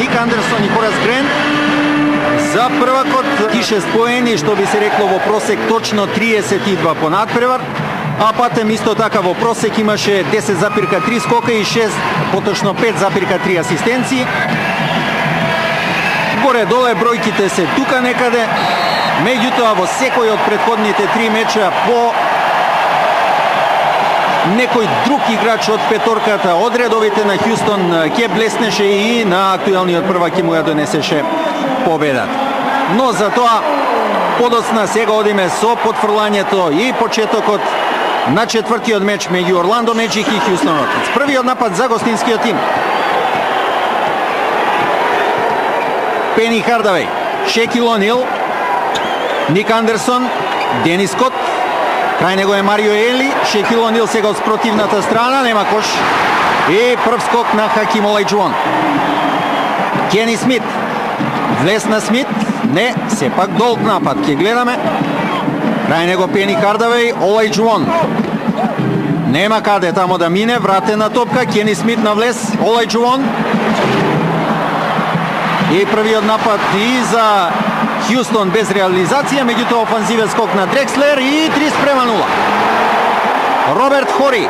Ник Андерсон и Хорас Грент. За првакот тише поени, што би се рекло во просек точно 32 по надпревар, а патем исто така во просек имаше 10,3 скока и 6, поточно 5,3 асистенции. Горе-доле бројките се тука некаде, меѓутоа во секој од претходните 3 меча по некој друг играч од петорката од редовите на Хјустон ќе блеснеше и на актуелниот првак ќе му ја донесеше победата. Но за тоа подоцна сега одиме со потфрлањето и почетокот на четвртиот меч меѓу Орландо Меджик и Хјустон Рокетс. Првиот напад за гостинскиот тим. Пени Хардавеј, Шекил Онил, Ник Андерсон, Денис Скот, крај него е Марио Ели, Шекил Онил сега од спротивната страна, нема кош и прв скок на Хаким Олајџуон. Кени Смит, влез на Смит, не, сепак долг напад, ќе гледаме. Крај него Пени Хардавеј, Олајџуон. Нема каде тамо да мине, вратена топка, Кени Смит на влез, Олајџуон. И првиот напад и за Хјустон без реализација, меѓутоа офанзивен скок на Дрекслер и 3:0. Роберт Хори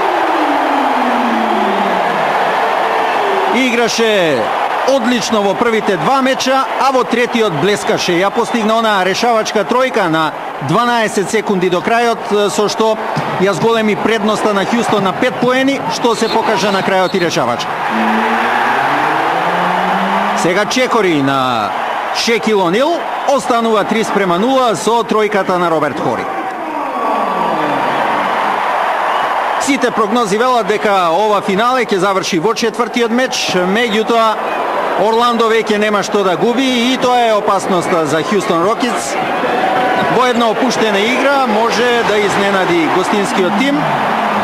играше одлично во првите два меча, а во третиот блескаше. Ја постигна онаа решавачка тројка на 12 секунди до крајот, со што ја зголеми предноста на Хјустон на 5 поени, што се покажа на крајот и решавачка. Сега чекори на Шекил Онил, останува 3:0 со тројката на Роберт Хори. Сите прогнози велат дека ова финале ќе заврши во четвртиот меч, меѓутоа Орландо веќе нема што да губи и тоа е опасноста за Хјустон Рокетс. Во една опуштена игра може да изненади гостинскиот тим,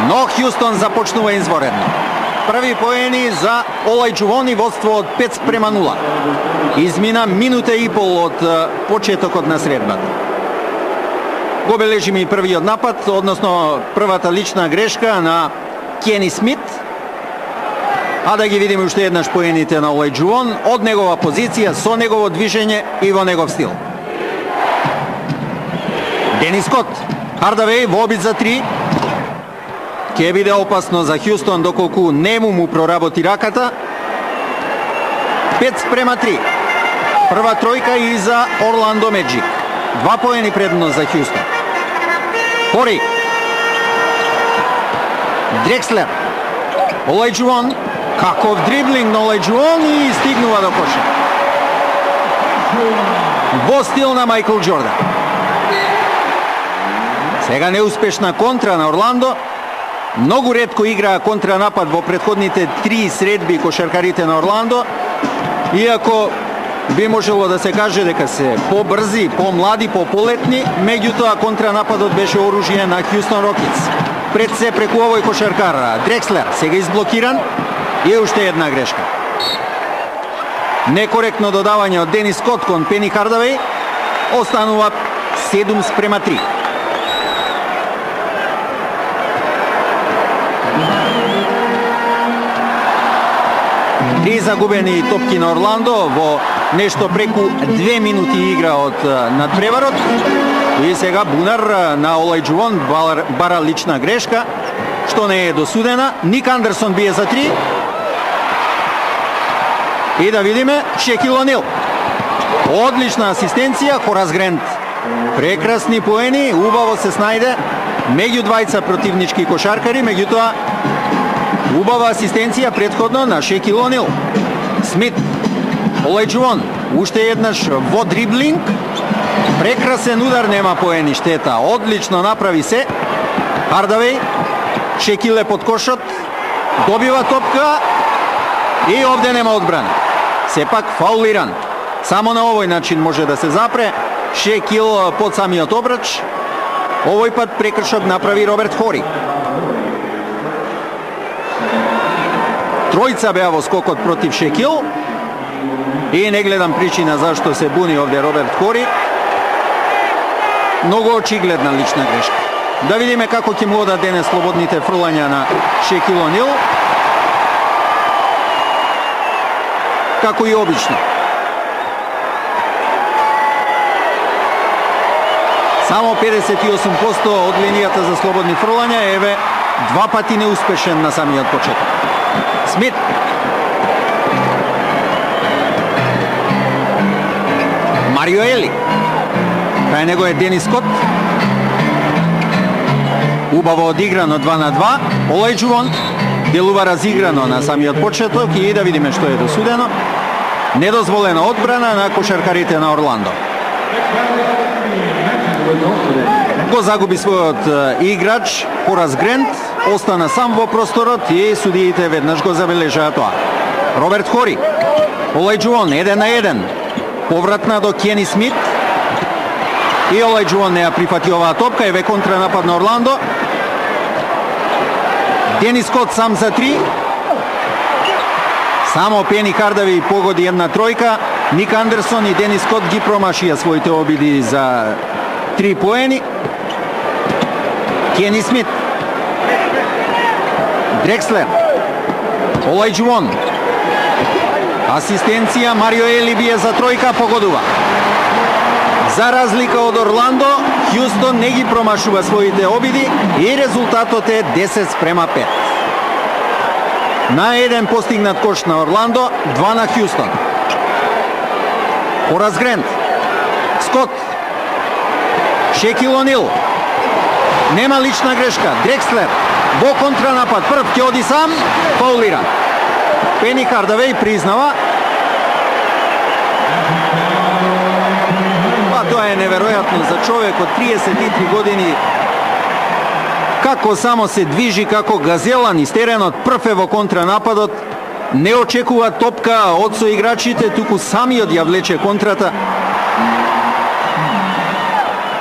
но Хјустон започнува изворедно. Први поени за Олајџуон и водство од 5:0. Измина минута и пол од почетокот на средбата. Го бележиме и првиот напад, односно првата лична грешка на Кени Смит. А да ги видиме уште еднаш поените на Олајџуон од негова позиција, со негово движење и во негов стил. Денис Скот, Хардавеј во обид за 3. Ке биде опасно за Хјустон доколку нему му проработи раката. 5:3. Прва тројка и за Орландо Меджик. 2 поени предност за Хјустон. Хори. Дрекслер. Олајџуон. Каков дриблинг на Олајџуон и стигнува до коша. Во стил на Мајкл Џордан. Сега неуспешна контра на Орландо. Многу ретко играа контранапад во претходните 3 средби кошаркарите на Орландо. Иако би можело да се каже дека се побрзи, помлади, пополетни, меѓутоа контранападот беше оружје на Хјустон Рокетс. Пред се преку овој кошаркар Дрекслер сега изблокиран и уште една грешка. Некоректно додавање од Денис Скот кон Пени Хардавеј, останува 7:3. Три загубени топки на Орландо во нешто преку 2 минути игра од надпреварот. И сега бунар на Олајџуон бара лична грешка, што не е досудена. Ник Андерсон бие за 3. И да видиме Шекил Онил. Одлична асистенција, Хорас Грент. Прекрасни поени, убаво се снајде меѓу двајца противнички кошаркари, меѓутоа убава асистенција претходно на Шекил Онил. Смит, Олајџуон, уште еднаш во дриблинг. Прекрасен удар, нема поени, штета. Одлично направи се. Хардавеј, Шекил е под кошот, добива топка и овде нема одбрана. Сепак фаулиран. Само на овој начин може да се запре. Шекил под самиот обрач. Овој пат прекршок направи Роберт Хори. Тројца беа во скокот против Шекил. И не гледам причина зашто се буни овде Роберт Хори. Многу очигледна лична грешка. Да видиме како ќе му одат денес слободните фрлања на Шекил Онил. како и обично. Само 58% од линијата за слободни фрлања, еве два пати неуспешен на самиот почеток. Смит. Марио Ели. Кај него е Денис Скот. Убаво одиграно 2 на 2. Олајџувон делува разиграно на самиот почеток и да видиме што е досудено. Недозволена одбрана на кошаркарите на Орландо. Го загуби својот играч Хорас Грент, остана сам во просторот и судиите веднаш го забележаа тоа. Роберт Хори. Олајџувон 1 на 1. Повратна до Кени Смит. И Олајџувон не ја прифати оваа топка, еве контранапад на Орландо. Денис Скот сам за 3. Само Пени Хардави погоди една тројка. Ник Андерсон и Денис Скот ги промашија своите обиди за 3 поени. Кени Смит. Дрекслер. Олајџувон. Асистенција, Марио Ели бие за тројка, погодува. За разлика од Орландо, Хјустон не ги промашува своите обиди и резултатот е 10:5. На еден постигнат кош на Орландо, 2 на Хјустон. Хорас Грент. Скот. Шекил Онил. Нема лична грешка. Дрекслер во контранапад. Прв ќе оди сам, фаулира. Пени Хардавеј признава. Тоа е неверојатно за човек од 33 години. Како само се движи како газела низ теренот, прв е во контранападот, не очекува топка од соиграчите, туку самиот ја влече контрата.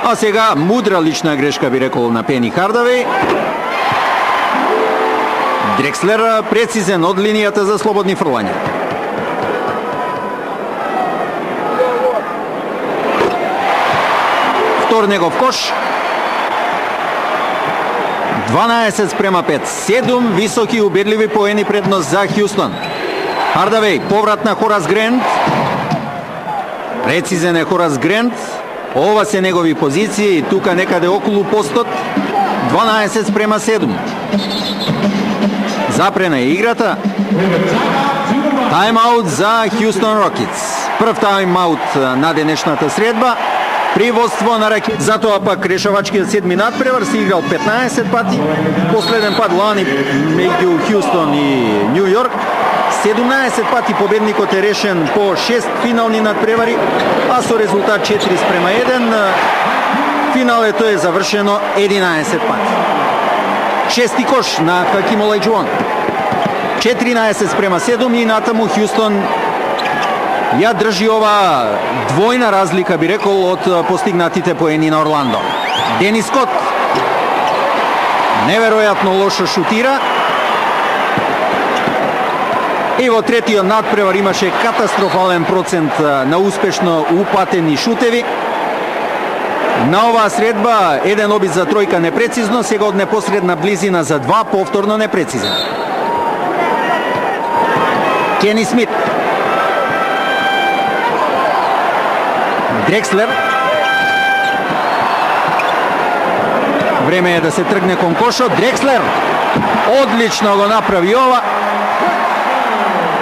А сега мудра лична грешка би рекол на Пени Хардавеј. Дрекслер прецизен од линијата за слободни фрлања. Втор негов кош. 12:5. 7 високи убедливи поени предност за Хјустон. Хардавеј, поврат на Хорас Грент. Прецизен е Хорас Грент. Ова се негови позиции, тука некаде околу постот. 12:7. Запрена е играта. Тайм-аут за Хјустон Рокетс. Прв тайм-аут на денешната средба. При водство на Ракет. Затоа пак решавачкиот седми надпревар се играл 15 пати. Последен пат лани меѓу Хјустон и Њу Јорк. 17 пати победникот е решен по 6 финални надпревари, а со резултат 4:1 финалето е завршено 11 пати. Шести кош на Хаким Олајџувон. 14:7 и натаму Хјустон ја држи ова двојна разлика, би рекол, од постигнатите поени на Орландо. Денис Скот неверојатно лошо шутира. И во третиот надпревар имаше катастрофален процент на успешно упатени шутеви. На оваа средба еден обид за тројка непрецизно, сега од непосредна близина за 2 повторно непрецизен. Кени Смит. Дрекслер. Време е да се тргне кон кошот. Дрекслер одлично го направи ова.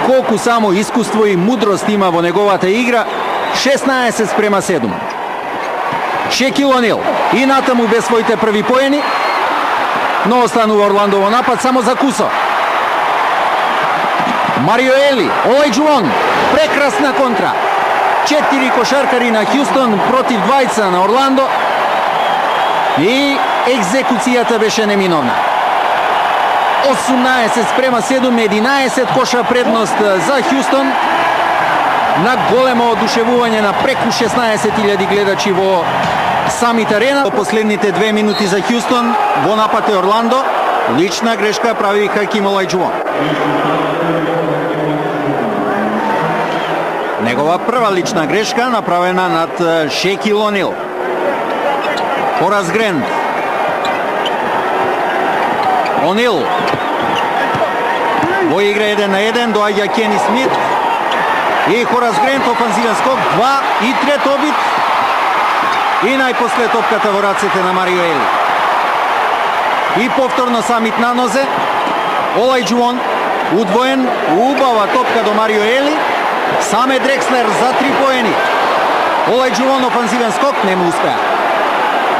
Колку само искуство и мудрост има во неговата игра. 16:7. Шекил Онил и натаму без своите први поени, но останува Орландо во напад само за кусо. Марио Ели, Олајџувон, прекрасна контра. 4 кошаркари на Хјустон против 2 на Орландо и екзекуцијата беше неминовна. 18:7, 11 коша предност за Хјустон на големо одушевување на преку 16.000 гледачи во самит арена. Во последните 2 минути за Хјустон, во напад е Орландо. Лична грешка прави Хаким Олајџувон. Негова прва лична грешка направена над Шекил Онил. Хорас Грент. Онил. Во игра 1 на 1, доаѓа Кени Смит. И Хорас Грент офанзивен скок, 2 и трет обид. И најпосле топката во рацете на Марио Ели. И повторно самит на нозе. Олајџуон, удвоен, убава топка до Марио Ели. Саме Дрекслер за 3 поени. Олајџуон офанзивен скок, не му успеа.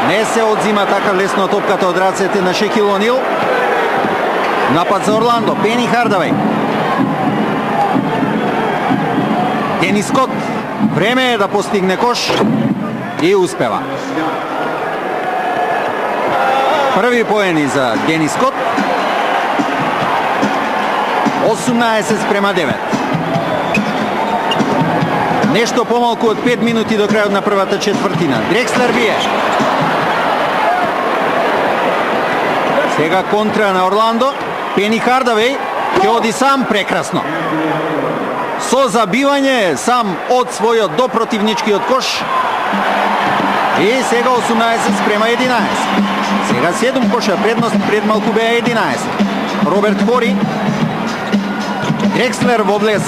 Не се одзима така лесно топката од рацете на Шекил Онил. Напад за Орландо, Пени Хардавеј. Денис Скот, време е да постигне кош и успева. Први поени за Денис Скот. 18:9. Нешто помалку од 5 минути до крајот на првата четвртина. Дрекслер бие. Сега контра на Орландо. Пени Хардавеј ќе оди сам прекрасно. Со забивање сам од својот до противничкиот кош. И сега 18:11. Сега 7 коша предност, пред малку беа 11. Роберт Хори. Дрекслер во влез.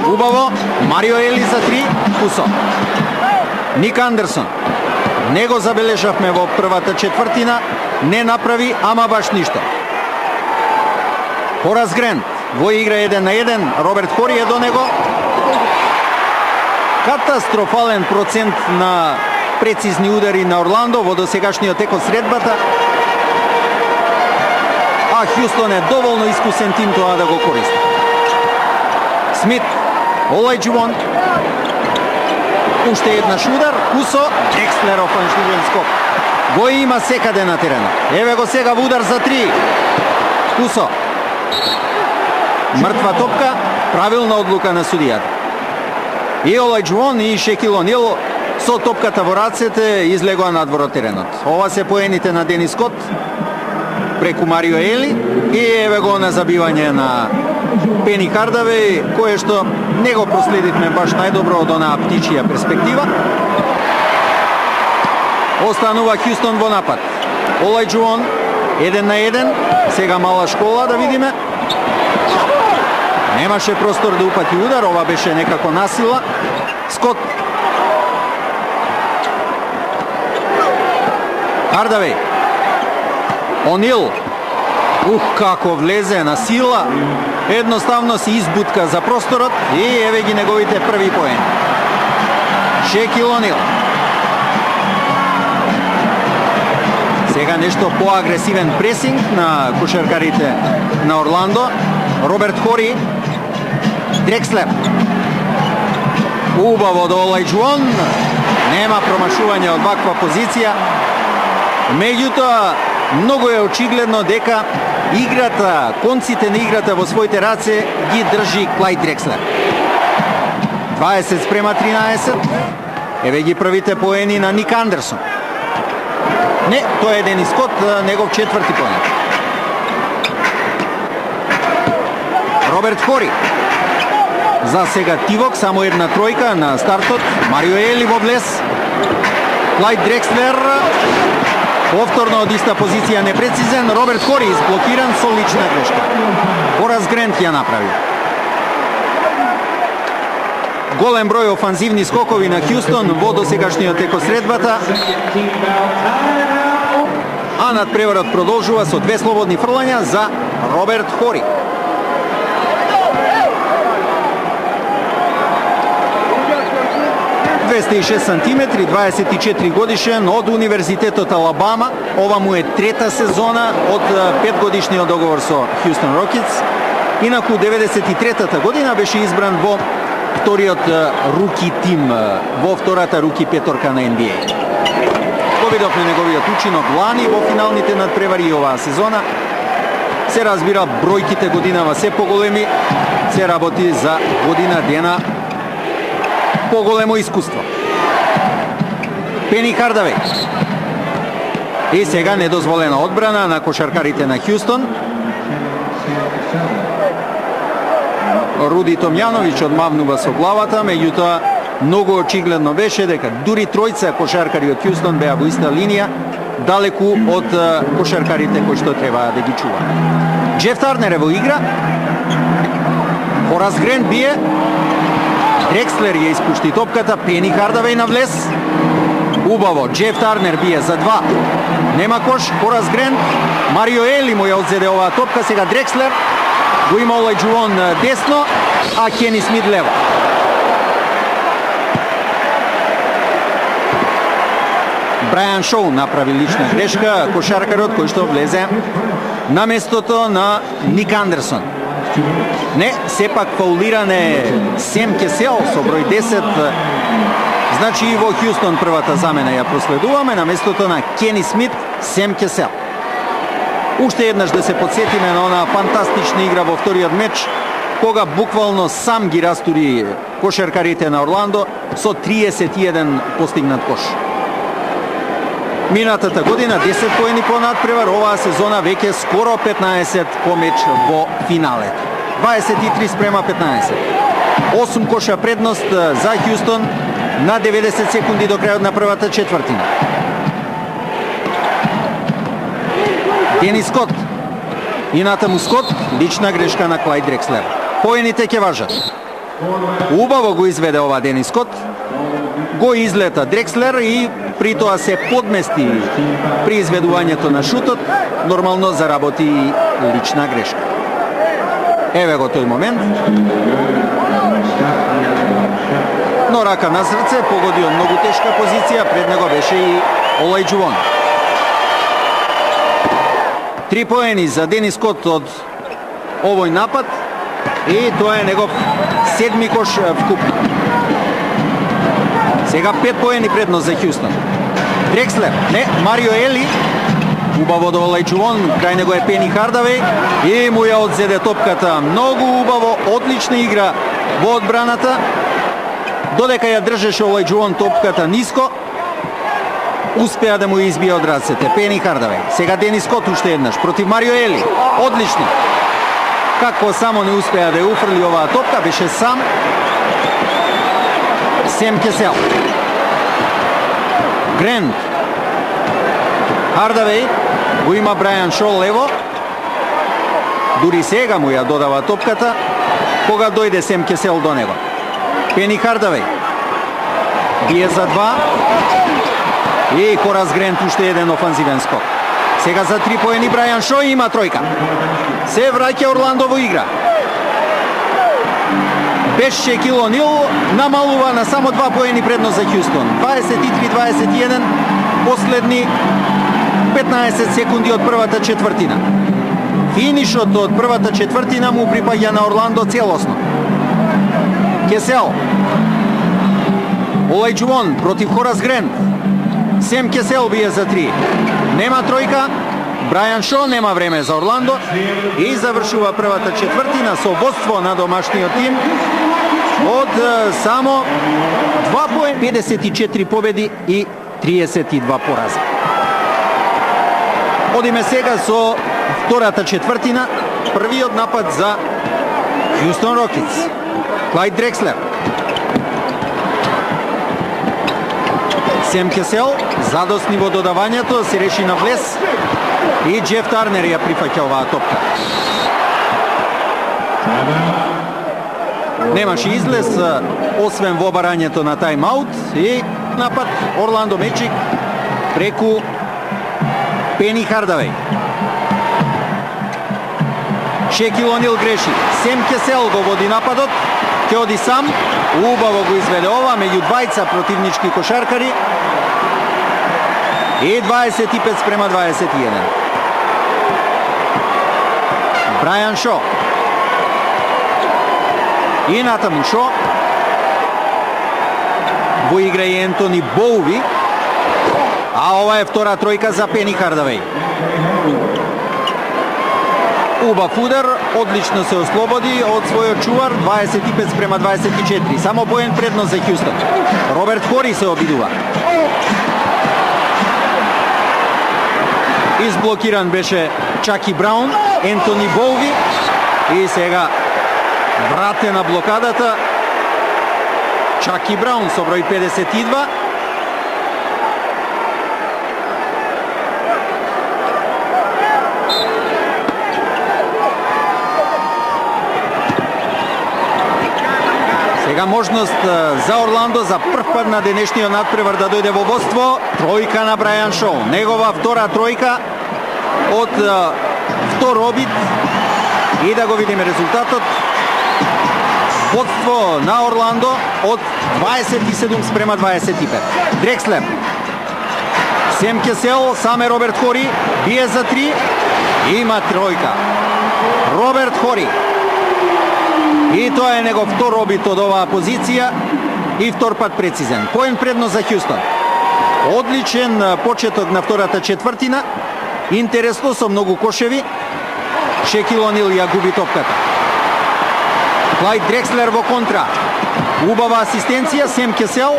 Убаво. Марио Ели за 3. Кусо. Ник Андерсон. Не го забележавме во првата четвртина. Не направи, ама баш ништо. Хорас Грент во игра 1-1. Роберт Хори е до него. Катастрофален процент на прецизни удари на Орландо во досегашниот тек од средбата. А Хјустон е доволно искусен тим тоа да го користи. Смит, Олајџуон. Уште еднаш удар, Кусо, Дрекслер офанзивен скок. Го има секаде на теренот. Еве го сега во удар за 3. Кусо. Мртва топка, правилна одлука на судијата. И Олајџуон и Шекил Онил со топката во рацете излегоа надвор од теренот. Ова се поените на Денис Скот преку Марио Ели и еве го на забивање на Пени Хардавеј, кое што не го проследивме баш најдобро од онаа птичија перспектива. Останува Хјустон во напад. Олајџуон 1-1, сега мала школа да видиме. Немаше простор да упати удар, ова беше некако насила. Скот. Хардавеј. Онил. Како влезе на сила. Едноставно си избутка за просторот и еве ги неговите први поени. Шекил Онил. Сега нешто поагресивен пресинг на кошаркарите на Орландо. Роберт Хори. Дрекслер. Убаво до Олајџуон. Нема промашување од ваква позиција. Меѓутоа, многу е очигледно дека играта, конците на играта во своите раце ги држи Клајд Дрекслер. 20:13. Еве ги првите поени на Ник Андерсон. Не, тоа е Денис Скот, негов четврти поен. Роберт Хори. За сега Тивок, само една тројка на стартот. Марио Ели во влез. Клајд Дрекслер. Повторно од иста позиција непрецизен. Роберт Хори изблокиран со лична грешка. Хорас Грент ја направи. Голем број офанзивни скокови на Хјустон во досегашниот тек од средбата. А надпреварот продолжува со 2 слободни фрлања за Роберт Хори. сантиметри, 24 годишен, од Универзитетот Алабама. Ова му е трета сезона од 5 годишниот договор со Хјустон Рокетс. Инаку 93-та година беше избран во вториот руки тим, во втората руки петорка на NBA. Го видовме неговиот учинок лани во финалните надпревари оваа сезона. Се разбира, бројките годинава се поголеми, се работи за година дена поголемо искуство. Пени Хардавеј. И сега недозволена одбрана на кошаркарите на Хјустон. Руди Томјановиќ одмавнува со главата, меѓутоа многу очигледно беше дека дури тројца кошаркари од Хјустон беа во иста линија, далеку од кошаркарите кои што требаа да ги чуваат. Джеф Тарнер е во игра. Хорас Грент бие. Дрекслер ја испушти топката, Пени Хардавеј на влез. Убаво, Джеф Тарнер бие за 2. Нема кош, Хорас Грент, Марио Ели му ја одзеде оваа топка, сега Дрекслер. Го има Олајџувон десно, а Кени Смит лево. Брајан Шоу направи лична грешка, кошаркарот кој што влезе на местото на Ник Андерсон. Не, сепак фаулиране Сем Кесел со број 10. Значи и во Хјустон првата замена ја проследуваме на местото на Кени Смит, Сем Кесел. Уште еднаш да се подсетиме на онаа фантастична игра во вториот меч, кога буквално сам ги растури кошаркарите на Орландо со 31 постигнат кош. Минатата година 10 поени по надпревар, оваа сезона веќе скоро 15 по меч во финале. 23 спрема 15. 8 коша предност за Хјустон на 90 секунди до крајот на првата четвртина. Денис Скот. И натаму Скот, лична грешка на Клајд Дрекслер. Поените ќе важат. Убаво го изведе ова Денис Скот. Го излета Дрекслер и при тоа се подмести при изведувањето на шутот, нормално заработи лична грешка. Еве го тој момент. Но рака на срце, погоди од многу тешка позиција, пред него беше и Олајџувон. 3 поени за Денис Скот од овој напад и тоа е негов 7ми кош вкупно. Сега 5 поени предност за Хјустон. Дрекслер, не, Марио Ели. Убаво до Олајџувон, крај него е Пени Хардавеј и му ја одзеде топката. Многу убаво, одлична игра во одбраната. Додека ја држеше Олајџувон топката ниско, успеа да му избие од рацете. Пени Хардавеј. Сега Денис Скот уште еднаш против Марио Ели. Одлично. Како само не успеа да ја уфрли оваа топка, беше сам Сем Кесел. Грент. Хардавеј го има Брајан Шоу лево. Дури сега му ја додава топката кога дојде Сем Кесел до него. Пени Хардавеј бие за 2 и Хорас Грент уште еден офанзивен скок. Сега за 3 поени Брајан Шоу има тројка. Се враќа Орландо во игра. Без Шекил Онил намалува на само 2 поени предност за Хјустон. 23-21, последни 15 секунди од првата четвртина. Финишот од првата четвртина му припаѓа на Орландо целосно. Кесел. Олајџувон против Хорас Грент. Сем Кесел бие за 3. Нема тројка. Брајан Шоу нема време за Орландо и завршува првата четвртина со водство на домашниот тим од само 2 поени, 54 победи и 32 порази. Одиме сега со втората четвртина, првиот напад за Хјустон Рокетс. Клајд Дрекслер. Сем Кесел задосни во додавањето, се реши на влез и Джеф Тарнер ја прифаќа оваа топка. Немаше излез, освен во барањето на тайм-аут и напад Орландо Мечик преку Пени Хардавеј. Шекил Онил греши. Сем Кесел го води нападот, ќе оди сам, убаво го изведе ова меѓу двајца противнички кошаркари и 25 спрема 21. Брајан Шоу. И натаму Шоу. Во игра и Ентони Боуви. А ова е втора тројка за Пени Хардавеј. Убав удар, одлично се ослободи од својот чувар, 25 спрема 24. Само поен предност за Хјустон. Роберт Хори се обидува. Изблокиран беше Чаки Браун, Ентони Боуви и сега вратена блокадата Чаки Браун со број 52. Сега можност за Орландо за прв пат на денешниот надпревар да дојде во водство. Тројка на Брајан Шоу. Негова втора тројка од втор обид. И да го видиме резултатот. Водство на Орландо од 27 спрема 25. Дрекслер. Сем Кесел, саме Роберт Хори, бие за 3. Има тројка. Роберт Хори. И тоа е негов втор обид од оваа позиција и втор пат прецизен. Поен предност за Хјустон. Одличен почеток на втората четвртина. Интересно со многу кошеви. Шекил Онил ја губи топката. Клајд Дрекслер во контра. Убава асистенција, Сем Кесел.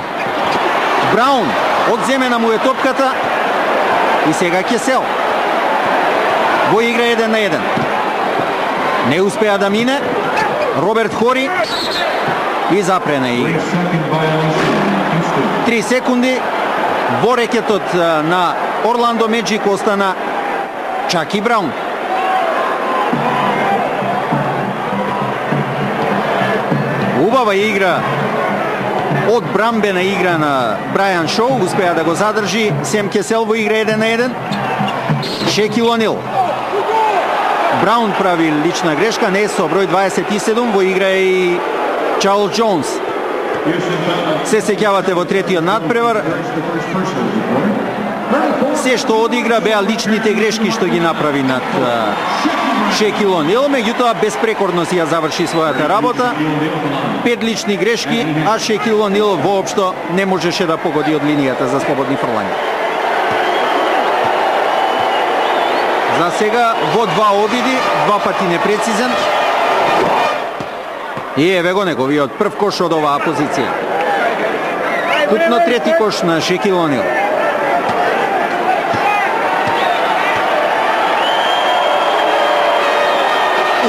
Браун, одземена му е топката. И сега Кесел. Во игра 1-1. Не успеа да мине. Роберт Хори и запре на игра. 3 секунди. Во рекетот на Орландо Меджик остана Чаки Браун. Убава игра од брамбена игра на Брајан Шоу, успеа да го задржи Сем Кесел во игра 1-1. Шекил Онил. Браун прави лична грешка, не со број 27, во игра е и Чарлс Джонс. Се сеќавате во третиот надпревар. Се што одигра беа личните грешки што ги направи над Шекил Онил, меѓутоа безпрекорно си ја заврши својата работа. 5 лични грешки, а Шекил Онил воопшто не можеше да погоди од линијата за слободни фрлања. За сега во 2 обиди, 2 пати непрецизен. И еве го неговиот прв кош од оваа позиција. Купно трети кош на Шекил Онил.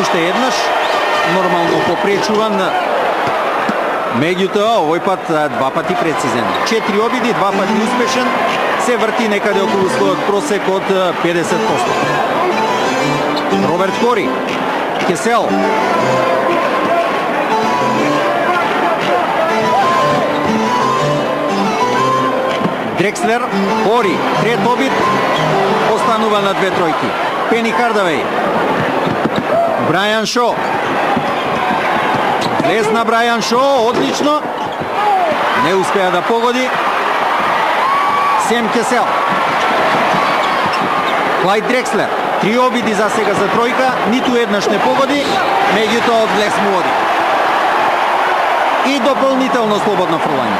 Уште еднаш, нормално попречуван, меѓутоа овој пат 2 пати прецизен. 4 обиди, 2 пати успешен, се врти некаде околу својот просек од 50%. Роберт Хори, Кесел. Дрекслер, Хори, трет обид, останува на 2 тројки. Пени Хардавеј. Брајан Шоу. Лес на Брајан Шоу, одлично. Не успеа да погоди. Сем Кесел. Клајд Дрекслер. 3 обиди за сега за тројка, ниту еднаш не погоди, меѓутоа од лес му оди. И дополнително слободно фрлање.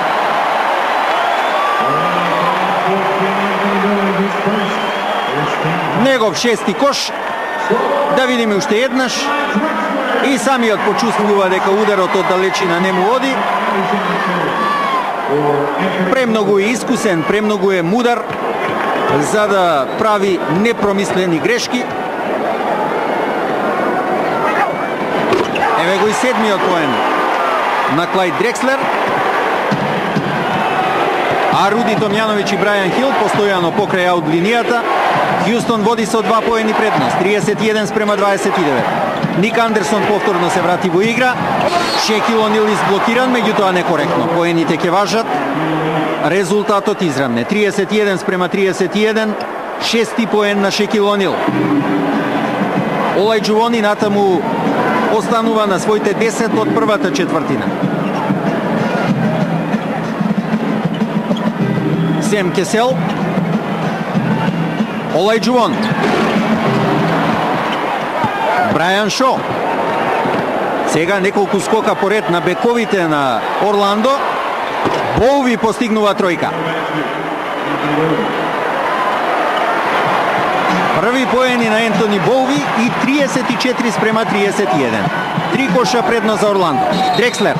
Негов шести кош. Да видиме уште еднаш. И самиот почувствува дека ударот од далечина не му оди. Премногу е искусен, премногу е мудар за да прави непромислени грешки. Еве го и седмиот поен на Клајд Дрекслер. А Руди Томјановиќ и Брајан Хил постојано покрај аут линијата. Хјустон води со 2 поени предност, 31 спрема 29. Ник Андерсон повторно се врати во игра. Шекил Онил изблокиран, меѓутоа некоректно. Поените ќе важат. Резултатот изравне. 31 спрема 31. Шести поен на Шекил Онил. Олајџувони натаму останува на своите 10 од првата четвртина. Сем Кесел. Олајџувон. Брајан Шоу. Сега неколку скока поред на бековите на Орландо. Боуви постигнува тројка. Први поени на Ентони Боуви и 34 спрема 31. 3 коша предност за Орландо. Дрекслер.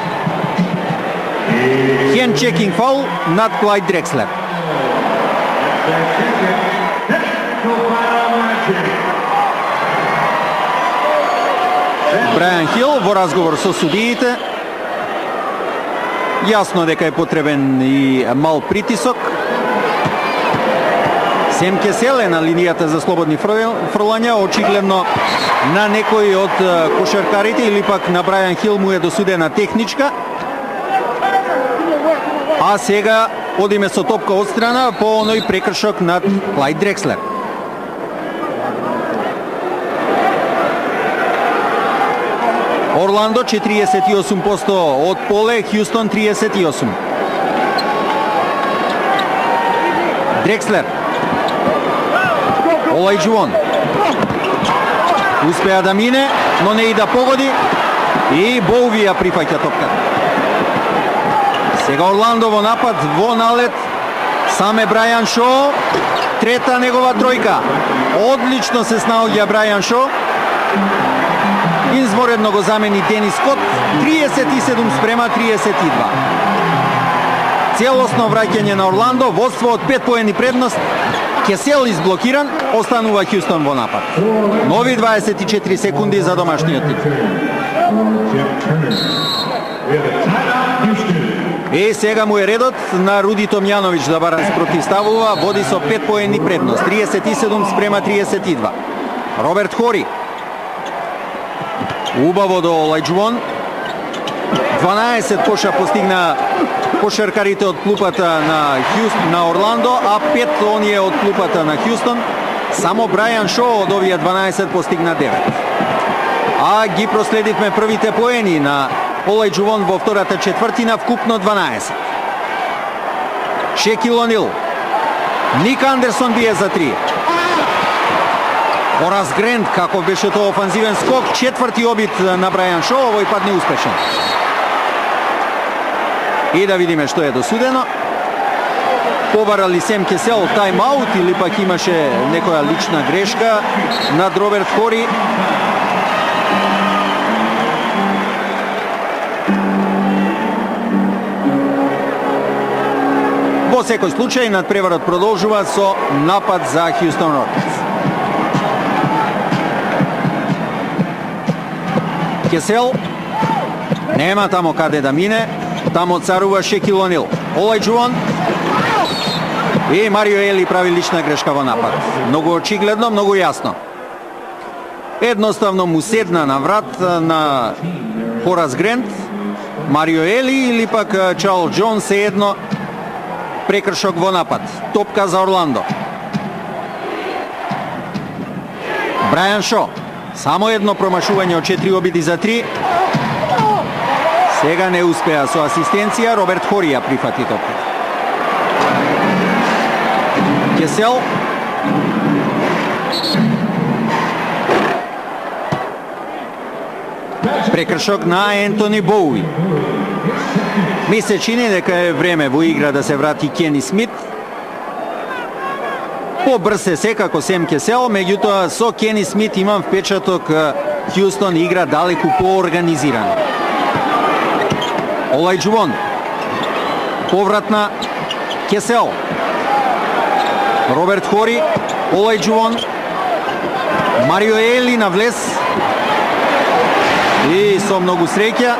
Хенд чекинг фаул над Клајд Дрекслер. Брајан Хил во разговор со судиите. Јасно дека е потребен и мал притисок. Сем Кесел е на линијата за слободни фрлања. Очигледно на некој од кошаркарите или пак на Брајан Хил му е досудена техничка. А сега одиме со топка отстрана по оној прекршок над Клајд Дрекслер. Орландо 48% од поле, Хјустон 38%. Дрекслер. Олајџуон. Успеа да мине, но не и да погоди. И Боуви ја прифаќа топката. Сега Орландо во напад, во налет. Саме Брајан Шо. Трета негова тројка. Одлично се снаоѓа Брајан Шо. Изворедно го замени Денис Скот. 37:32. Целосно враќање на Орландо, водство од 5 поени предност. Кесел изблокиран, останува Хјустон во напад. Нови 24 секунди за домашниот тим. И сега му е редот на Руди Томјановиќ да бара спротивставува, води со 5 поени предност, 37:32. Роберт Хори. Убаво до Олајџуон. 12 коша постигна кошаркарите од клупата на Орландо, а 5 оние од клупата на Хјустон. Само Брајан Шо од овие 12 постигна 9. А ги проследивме првите поени на Олајџуон во втората четвртина, вкупно 12. Шекил Онил. Ник Андерсон бие за 3. Хорас Грент, како беше тоа офанзивен скок, четврти обид на Брајан Шо, овој пат неуспешен. И да видиме што е досудено. Побара ли Сем Кесел тајм-аут или пак имаше некоја лична грешка над Роберт Хори. Во секој случај, надпреварот продолжува со напад за Хјустон Рокетс. Кесел нема тамо каде да мине, тамо царува Шекил Онил. Олајџуон и Марио Ели прави лична грешка во напад. Многу очигледно, многу јасно. Едноставно му седна на врат на Хорас Грент, Марио Ели или пак Чарл Џонс, се едно. Прекршок во напад. Топка за Орландо. Брајан Шо. Само едно промашување од 4 обиди за 3. Сега не успеа со асистенција. Роберт Хори ја прифати топката. Кесел. Прекршок на Ентони Боуи. Ми се чини дека е време во игра да се врати Кени Смит. Побрз е секако Сем Кесел, меѓутоа со Кени Смит имам впечаток Хјустон игра далеку поорганизирано. Олајџуон. Повратна Кесел. Роберт Хори. Олајџуон. Марио Ели на влез. И со многу среќа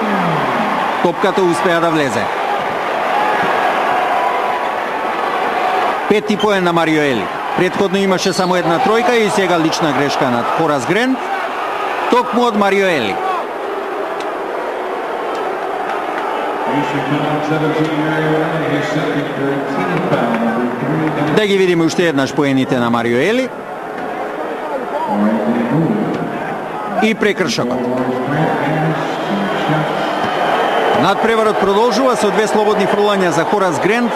топката успеа да влезе. Пети поен на Марио Ели. Претходно имаше само една тројка и сега лична грешка над Хорас Грент. Токму од Марио Ели. Да ги видиме уште еднаш поените на Марио Ели. И прекршокот. Надпреварот продолжува со 2 слободни фрлања за Хорас Грент.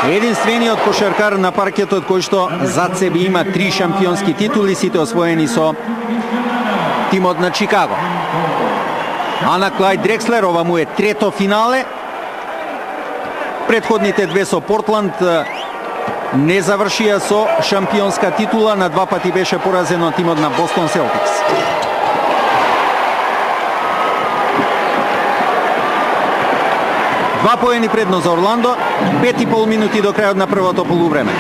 Единствениот кошаркар на паркетот кој што зад себе има 3 шампионски титули, сите освоени со тимот на Чикаго. А на Клајд Дрекслер ова му е трето финале. Претходните 2 со Портланд не завршија со шампионска титула, на 2 пати беше поразен од тимот на Бостон Селтикс. Два поени предност за Орландо, 5,5 минути до крајот на првото полувреме.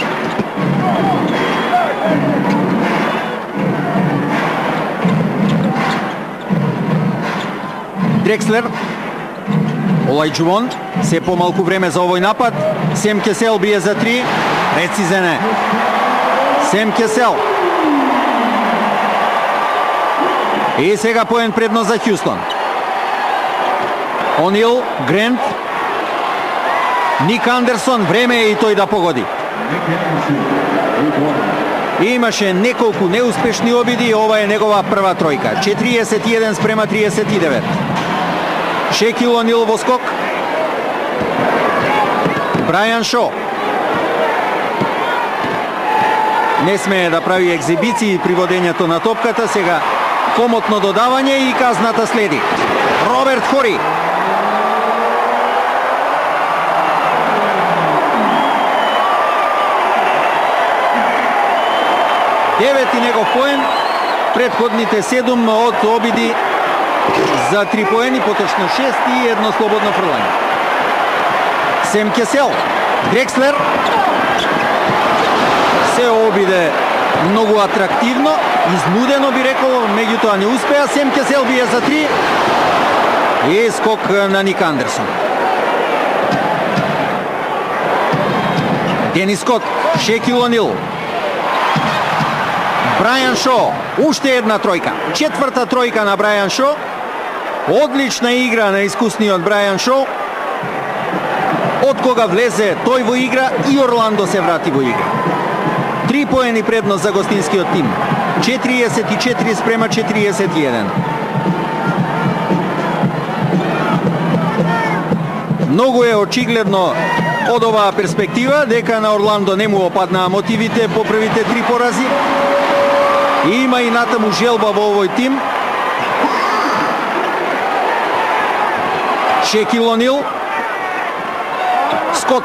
Дрекслер, Олајџуон, се помалку време за овој напад. Сем Кесел бие за 3, прецизен е. Сем Кесел. И сега поен предност за Хјустон. Онил, Грент. Ник Андерсон, време е и тој да погоди. Имаше неколку неуспешни обиди, ова е негова прва тројка. 41 спрема 39. Шекил Онил во скок. Брайан Шо. Не смее да прави екзибиции при водењето на топката, сега комотно додавање и казната следи. Роберт Хори. Девети негов поен, предходните 7 од обиди за 3 поени, поточно 6 и едно слободно фрлање. Сем Кесел, Дрекслер се обиде многу атрактивно, изнудено би рекол, меѓутоа не успеа. Сем Кесел бие за 3 и скок на Ник Андерсон. Денис Скот, Шекил Онил, Брайан Шо, уште една тројка. Четврта тројка на Брайан Шо. Одлична игра на искусниот Брайан Шо. Од кога влезе тој во игра и Орландо се врати во игра. 3 поени предност за гостинскиот тим. 44 спрема 41. Многу е очигледно од оваа перспектива дека на Орландо не му опаднаа мотивите по првите 3 порази. И има и натаму желба во овој тим. Шекил Онил, Скот.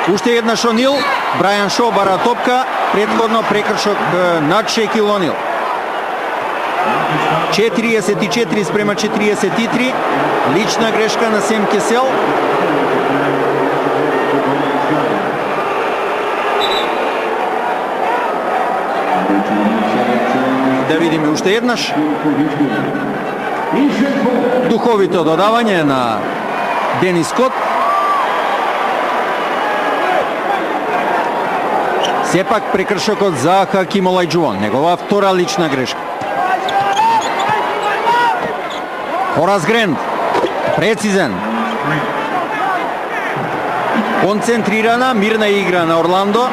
Уште еднаш Онил, Брайан Шо бара топка, претходно прекршок над Шекил Онил. 44 спрема 43, лична грешка на Сем Кесел. Да видиме уште еднаш. Духовито додавање на Денис Скот. Сепак прекршокот за Хаким Олајџувон, негова втора лична грешка. Хорас Грент, прецизен. Концентрирана, мирна игра на Орландо.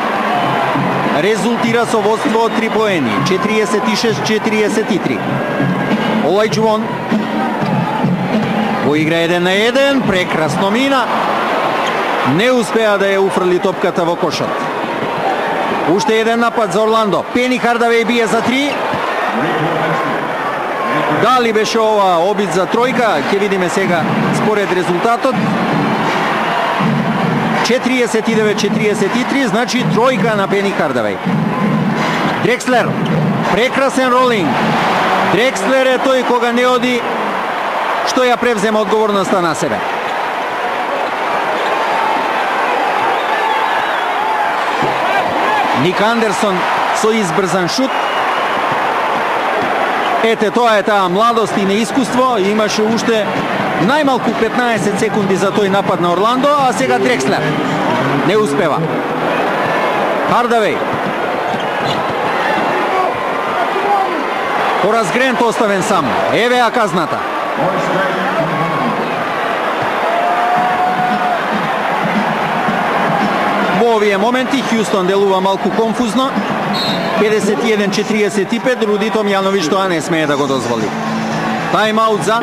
Резултира со водство од 3 поени, 46-43. Олајџувон во игра 1-1, прекрасно мина. Не успеа да ја уфрли топката во кошот. Уште еден напад за Орландо. Пени Хардавеј бие за 3. Дали беше ова обид за тројка? Ќе видиме сега според резултатот. 49-43, значи тројка на Пени Хардавеј. Дрекслер, прекрасен ролинг. Дрекслер е тој кога не оди што ја превзема одговорноста на себе. Ник Андерсон со избрзан шут. Ете, тоа е таа младост и неискуство. Имаше уште најмалку 15 секунди за тој напад на Орландо, а сега Дрекслер не успева. Хардавеј. Хорас Грент оставен сам. Еве ја казната. Во овие моменти Хјустон делува малку конфузно. 51-45, Руди Томјановиќ тоа не смее да го дозволи. Тайм-аут за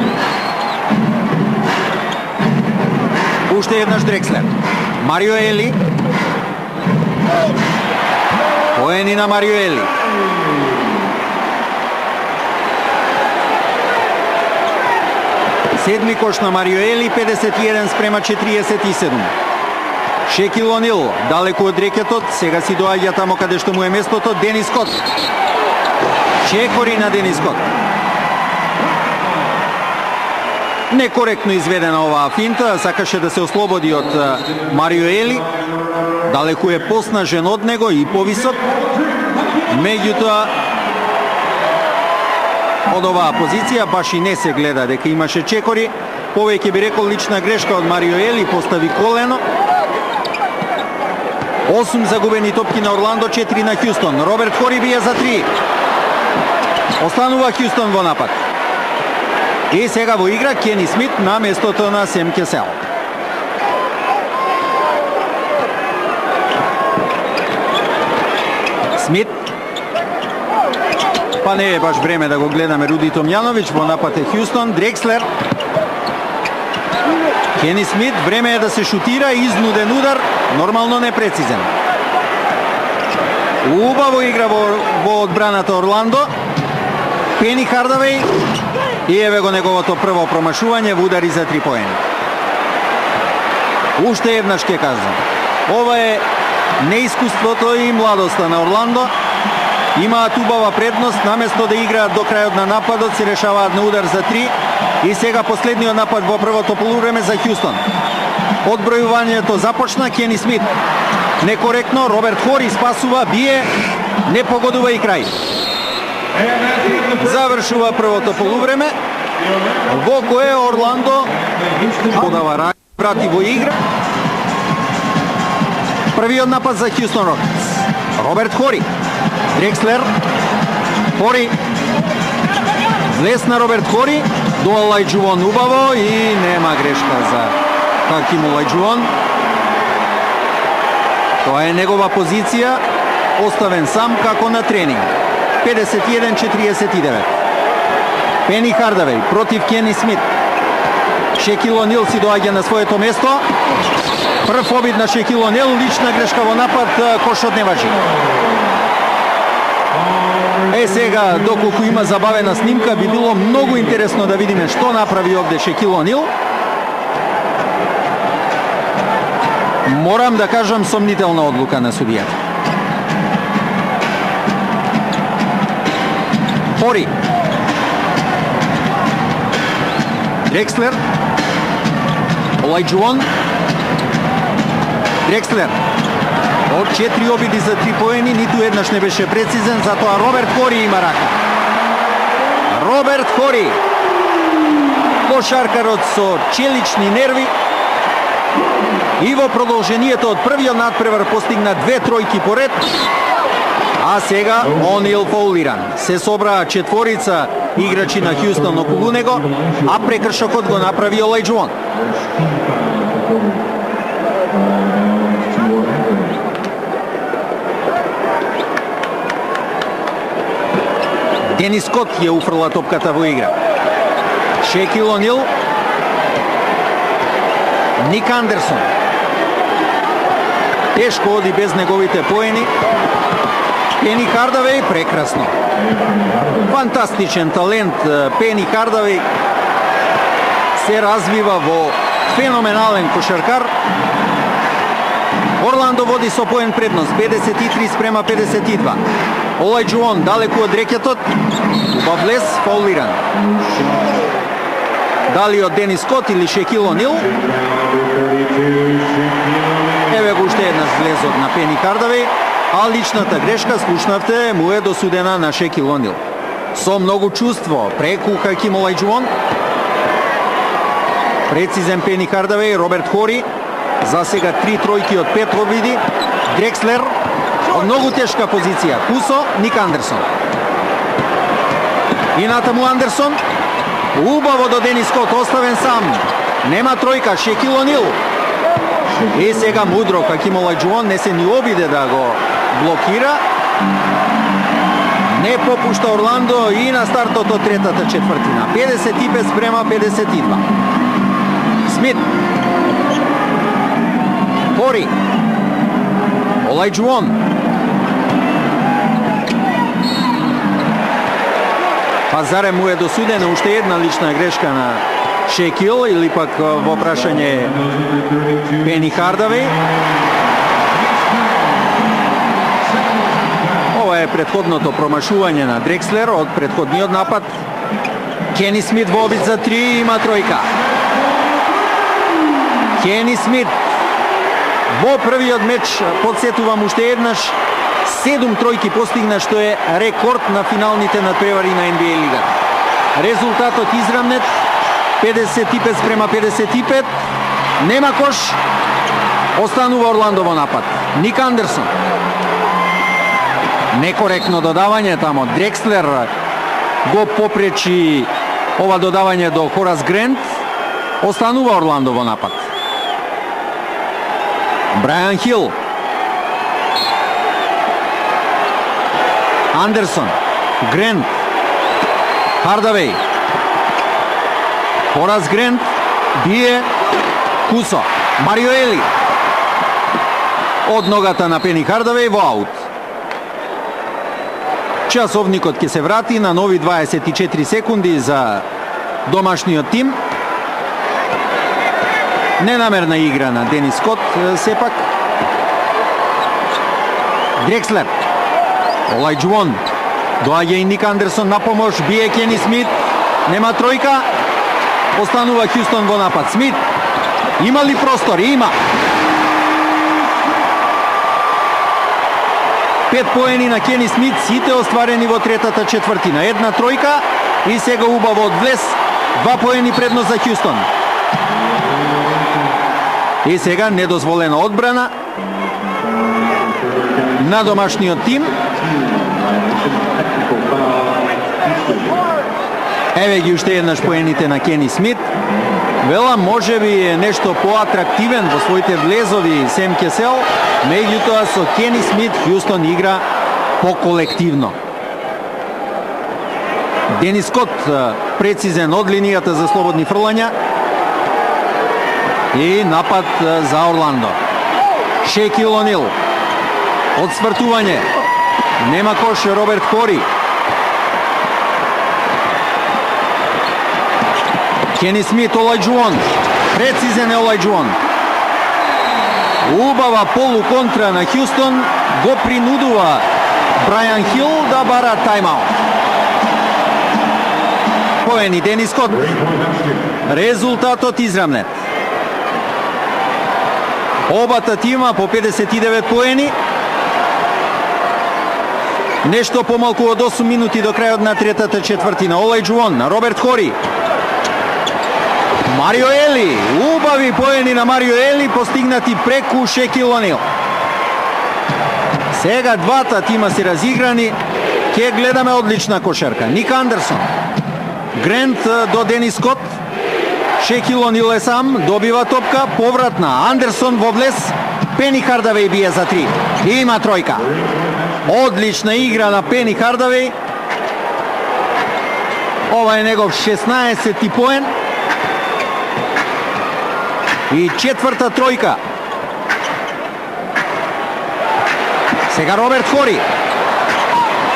уште еднаш Дрекслер. Марио Ели. Поени на Марио Ели. Седми кош на Марио Ели, 51 спрема 47. Шекил Онил, далеку од рекетот, сега си доаѓа тамо каде што му е местото. Денис Скот. Чекори на Денис Скот. Некоректно изведена оваа финта, сакаше да се ослободи од Марио Ели. Далеку е поснажен од него и повисок. Меѓутоа, од оваа позиција баш и не се гледа дека имаше чекори. Повеќе би рекол лична грешка од Марио Ели, постави колено. 8 загубени топки на Орландо, 4 на Хјустон. Роберт Хори бие за 3. Останува Хјустон во напад. И сега во игра Кени Смит на местото на Сем Кесел. Смит. Па не е баш време да го гледаме Руди Томјановиќ, во напад е Хјустон. Дрекслер. Кени Смит, време е да се шутира, изнуден удар, нормално непрецизен. Убаво игра во одбраната Орландо. Пени Хардавеј и еве го неговото прво промашување во удари за 3 поени. Уште еднаш ќе кажам. Ова е неискуството и младоста на Орландо. Имаат убава предност, наместо да играат до крајот на нападот, се решаваат на удар за 3 и сега последниот напад во првото полувреме за Хјустон. Одбројувањето започна, Кени Смит. Некоректно, Роберт Хори спасува, бие, не погодува и крај. Завршува првото полувреме, во кое Орландо подава рај, врати во игра. Првиот напад за Хјустон Рокетс. Роберт Хори. Дрекслер. Хори. Влез на Роберт Хори. До Олајџувон убаво и нема грешка за Хаким Олајџувон. Тоа е негова позиција, оставен сам како на тренинг. 51-49. Пени Хардавеј против Кени Смит. Шекил Онил си доаѓа на своето место. Прв обид на Шекил Онил, лична грешка во напад, кошот не важи. Сега, доколку има забавена снимка, би било многу интересно да видиме што направи овде Шекил Онил. Морам да кажам сомнителна одлука на судијата. Хори. Дрекслер. Олајџувон. Дрекслер. Од 4 обиди за 3 поени, ниту еднаш не беше прецизен, затоа Роберт Хори има рака. Роберт Хори. Кошаркарот со челични нерви. И во продолжението од првиот надпревар постигна 2 тројки поред. А сега Онил фаулиран. Се собраа четворица играчи на Хјустон околу него, а прекршокот го направи Олајџувон. Денис Скот ја уфрла топката во игра. Шекил Онил. Ник Андерсон. Тешко оди без неговите поени. Пени Хардавеј, прекрасно. Фантастичен талент Пени Хардавеј. Се развива во феноменален кошаркар. Орландо води со поен предност, 53-52. Олајџувон далеку од рекетот. Убав влез, фаулиран. Дали од Денис Скот или Шекил Онил? Еве го уште еднаш влезот на Пени Хардавеј, а личната грешка, слушнавте, му е досудена на Шекил Онил. Со многу чувство, преку Хаким Олајџувон. Прецизен Пени Хардавеј, Роберт Хори. За сега 3 тројки од 5 обиди. Дрекслер. Од многу тешка позиција. Кусо, Ник Андерсон. И натаму Андерсон. Убаво до Денис Скот, оставен сам. Нема тројка, Шекил Онил. И сега мудро Хаким Олајџувон не се ни обиде да го блокира. Не попушта Орландо и на стартот од третата четвртина. 55-52. Смит. Хори. Олајџувон. Па зарем му е досудена уште една лична грешка на Шекил или пак во прашање Пени Хардавеј. Ова е претходното промашување на Дрекслер од претходниот напад. Кени Смит во обид за 3 има тројка. Кени Смит во првиот меч, подсетувам уште еднаш, 7 тројки постигна, што е рекорд на финалните надпревари на NBA лигата. Резултатот израмнет 55-55. Нема кош. Останува Орландо во напад. Ник Андерсон. Некоректно додавање тамо. Дрекслер го попречи ова додавање до Хорас Грент. Останува Орландо во напад. Брајан Хил. Андерсон, Грент, Хардавеј, Хорас Грент, бие Кусо, Марио Ели. Од ногата на Пени Хардавеј во аут. Часовникот ќе се врати на нови 24 секунди за домашниот тим. Ненамерна игра на Денис Скот сепак. Дрекслер, Олајџуон, доаѓа и Ник Андерсон на помош, бие Кени Смит, нема тројка, останува Хјустон во напад. Смит, има ли простор? Има. 5 поени на Кени Смит, сите остварени во третата четвртина. Една тројка и сега убаво одвлез, 2 поени предност за Хјустон. И сега недозволена одбрана на домашниот тим. Еве ги уште еднаш поените на Кени Смит. Вела може би е нешто поатрактивен во своите влезови Сем Кесел, меѓутоа со Кени Смит Хјустон игра поколективно. Денис Скот прецизен од линијата за слободни фрлања и напад за Орландо. Шекил Онил од свртување, нема кош. Роберт Хори, Кени Смит, Олајџуон, прецизен е Олајџуон. Убава полуконтра на Хјустон, го принудува Брајан Хил да бара тајмаут. Поени Денис Скот. Резултатот изравнет. Обата тима по 59 поени. Нешто помалку од 8 минути до крајот на третата четвртина. Олајџуон на Роберт Хори. Марио Ели, убави поени на Марио Ели, постигнати преку Шекил Онил. Сега двата тима се разиграни, ќе гледаме одлична кошарка. Ник Андерсон, Грент до Денис Скот, Шекил Онил е сам, добива топка, повратна, Андерсон во влез, Пени Хардавеј бие за 3. Има тројка. Одлична игра на Пени Хардавеј. Ова е негов 16-ти поен. И четврта тројка. Сега Роберт Хори.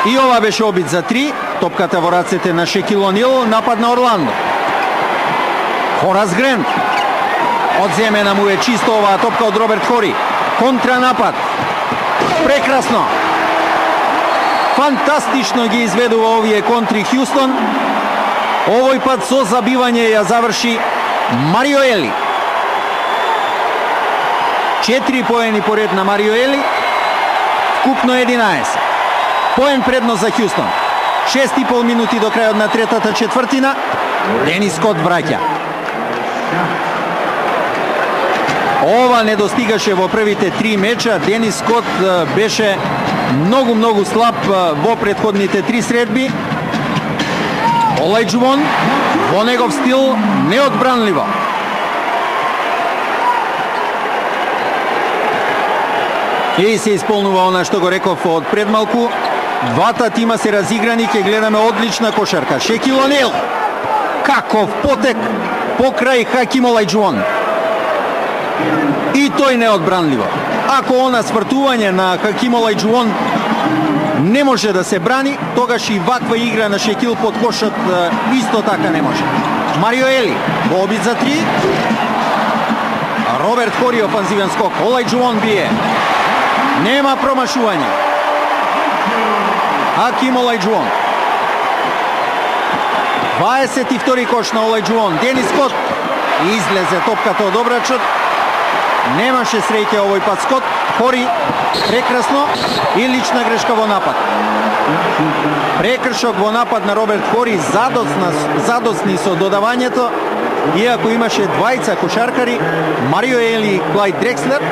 И ова беше обид за 3. Топката во рацете на Шекил Онил, напад на Орландо. Хорас Грент. Одземена му е чисто оваа топка од Роберт Хори. Контранапад. Прекрасно. Фантастично ги изведува овие контри Хјустон. Овој пат со забивање ја заврши Марио Ели. 4 поени поред на Марио Ели. Вкупно 11. Поен предност за Хјустон. 6,5 минути до крајот на третата четвртина. Денис Скот враќа. Ова не достигаше во првите 3 меча. Денис Скот беше многу слаб во претходните 3 средби. Олајџуон во негов стил неодбранливо. И се исполнува она што го реков од предмалку. Двата тима се разиграни, ќе гледаме одлична кошарка. Шекил Онил. Каков потек покрај Хаким Олајџуон. И тој неодбранливо. Ако она свртување на Хаким Олајџуон не може да се брани, тогаш и ваква игра на Шекил под кошот исто така не може. Марио Ели во обид за 3. Роберт Хори офанзивен скок. Олајџуон бие. Нема промашување. Хаким Олајџуон. 22 кош на Олајџуон. Денис Скот. Излезе топката од обрачот. Немаше среќа овој пат Скот. Хори прекрасно и лична грешка во напад. Прекршок во напад на Роберт Хори, задосни со додавањето, иако имаше двајца кошаркари, Марио Ели и Клајд Дрекслер,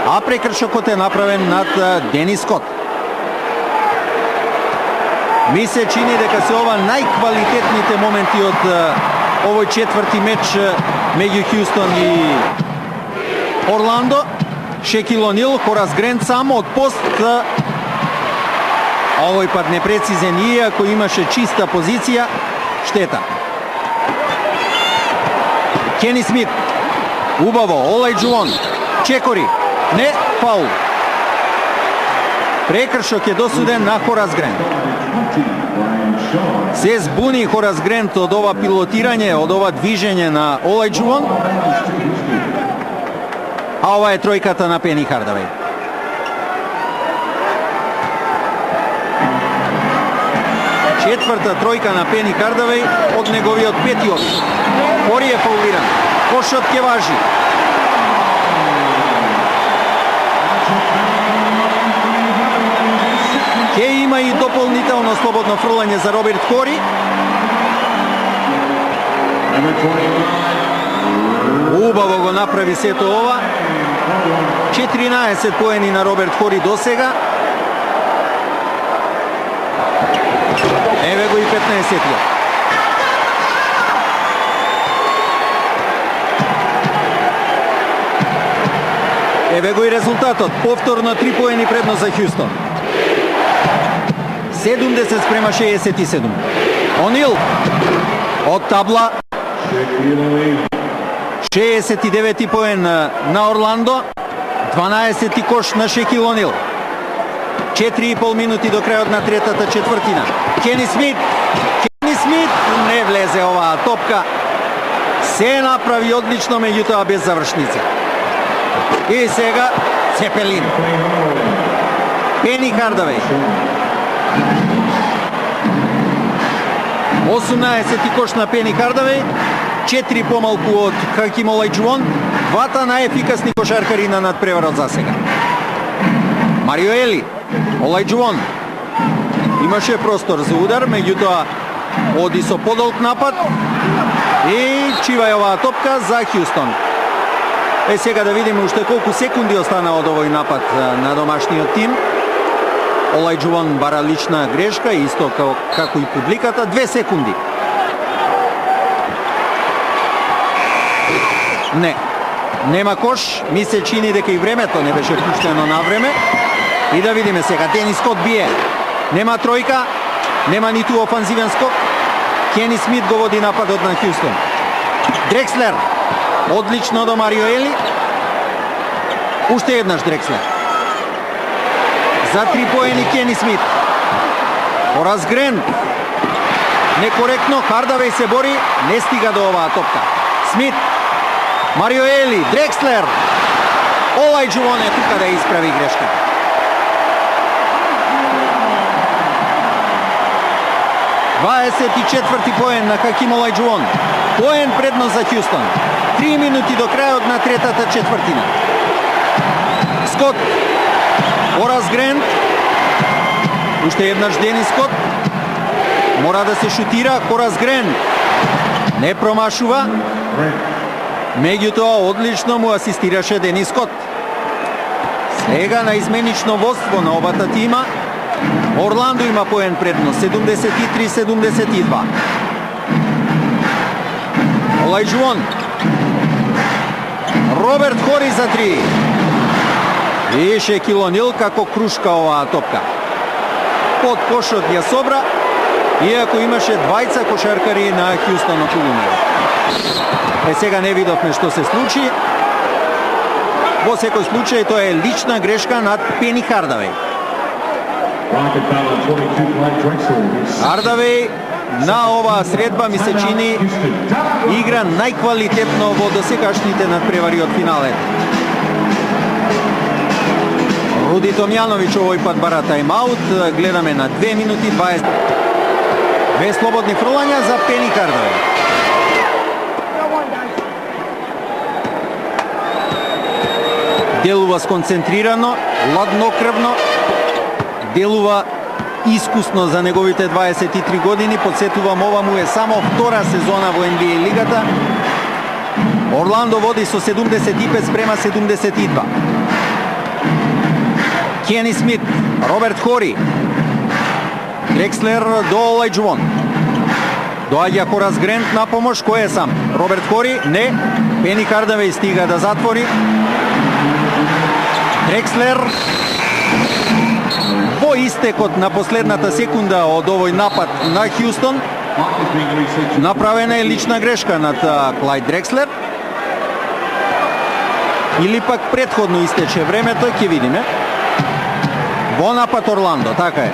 а прекршокот е направен над Денис Скот. Ми се чини дека се ова најквалитетните моменти од овој четврти меч меѓу Хјустон и Орландо. Шекил Онил, Хорас Грент сам од пост. Овој пат непрецизен, иако имаше чиста позиција, штета. Кени Смит, убаво, Олајџуон, чекори, не, фаул. Прекршок е досуден на Хорас Грент. Се збуни Хорас Грент од ова пилотирање, од ова движење на Олајџуон. А ова е тројката на Пени Хардавеј. Четврта тројка на Пени Хардавеј од неговиот пети обид. Хори е фаулиран. Кошот ќе важи. Ке има и дополнително слободно фрлање за Роберт Хори. Убаво го направи сето ова. 14 поени на Роберт Хори до сега. Еве го и 15-тиот. Еве го и резултатот. Повторно 3 поени предност за Хјустон. 70 спрема 67. Онил од табла. 69 поен на Орландо. 12 кош на Шекил Онил. 4,5 минути до крајот на третата четвртина. Кени Смит не влезе оваа топка. Се направи одлично, меѓутоа без завршници. И сега Цепелин. Пени Хардавеј. 18 кош на Пени Хардавеј. 4 помалку од Хаким Олајџуон. Двата најефикасни кошаркари на надпреварот за сега. Марио Ели. Олајџуон имаше простор за удар, меѓутоа оди со подолг напад и чива е оваа топка за Хјустон. Сега да видиме уште колку секунди остана од овој напад на домашниот тим. Олајџуон бара лична грешка, исто како и публиката, 2 секунди. Не, нема кош, ми се чини дека и времето не беше пуштено на време. И да видиме сега, Денис Скот бие. Нема тројка, нема ниту офанзивен скок. Кени Смит го води нападот на Хјустон. Дрекслер, одлично до Марио Ели. Уште еднаш Дрекслер. За 3 поени Кени Смит. Хорас Грент. Некоректно, Хардавеј се бори, не стига до оваа топка. Смит, Марио Ели, Дрекслер. Олајџуон е тука да исправи грешка. Четврти поен на Хаким Олајџуон. Поен предност за Хјустон. 3 минути до крајот на третата четвртина. Скот. Хорас Грент. Уште еднаш Денис Скот. Мора да се шутира. Хорас Грент не промашува. Меѓутоа одлично му асистираше Денис Скот. Сега на изменично водство на обата тима. Орландо има поен предност, 73-72. Олајџуон. Роберт Хори за 3. И Шекил Онил како крушка оваа топка. Под кошот ја собра, иако имаше двајца кошаркари на Хјустон околу него. Сега не видовме што се случи. Во секој случај тоа е лична грешка над Пени Хардавеј. Хардавеј на оваа средба ми се чини игра најквалитетно во досегашните надпревари од финалето. Руди Томјановиќ овој пат бара тајмаут. Гледаме на 2 минути 20. 2 слободни фрлања за Пени Хардавеј. Делува сконцентрирано, ладнокрвно, делува искусно за неговите 23 години. Подсетувам, ова му е само втора сезона во NBA лигата. Орландо води со 75 спрема 72. Кени Смит, Роберт Хори, Дрекслер до Олајџуон. Доаѓа Хорас Грент на помош, кој е сам? Роберт Хори? Не. Пени Хардавеј стига да затвори. Дрекслер во По истекот на последната секунда од овој напад на Хјустон, направена е лична грешка над Клајд Дрекслер. Или пак претходно истече времето, ќе видиме. Во напад Орландо, така е.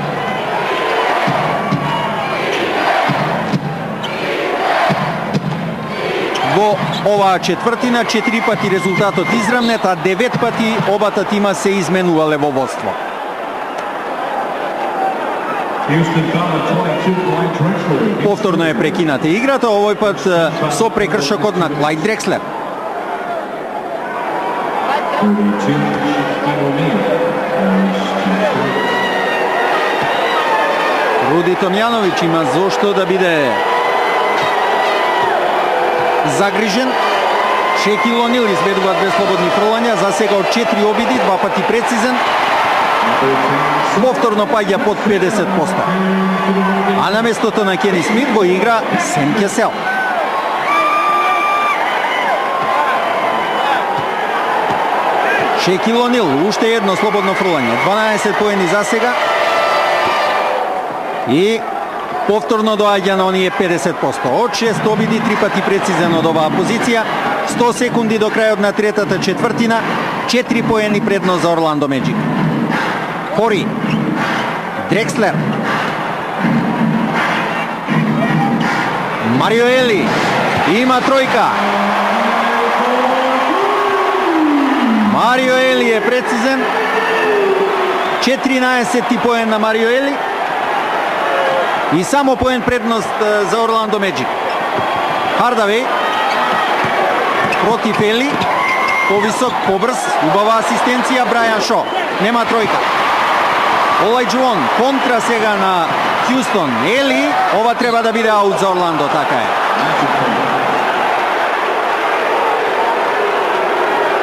Во оваа четвртина 4 пати резултатот израмнет, а 9 пати обата тима се изменувале во водство. Повторно е прекината играта, овој пат со прекршокот на Клајд Дрекслер. Руди Томјановиќ има зошто да биде загрижен. Шекил Онил изведува 2 слободни фрлања, за сега од 4 обиди, 2 пати прецизен. Повторно паѓа под 50%. А на местото на Кени Смит го игра Сем Кесел. Шекил Онил, уште едно слободно фрлање, 12 поени за сега. И повторно доаѓа на оние 50%. Од 6 обиди, 3 пати прецизен од оваа позиција. 100 секунди до крајот на третата четвртина. 4 поени предност за Орландо Меджик. Хори. Дрекслер. Марио Ели. Има тројка. Марио Ели е прецизен. 14 поен на Марио Ели. И само поен предност за Орландо Меджик. Хардавеј против Ели. Повисок, побрз, убава асистенција Брајан Шо. Нема тројка. Олајџуон контра сега на Хјустон. Ели, ова треба да биде аут за Орландо, така е.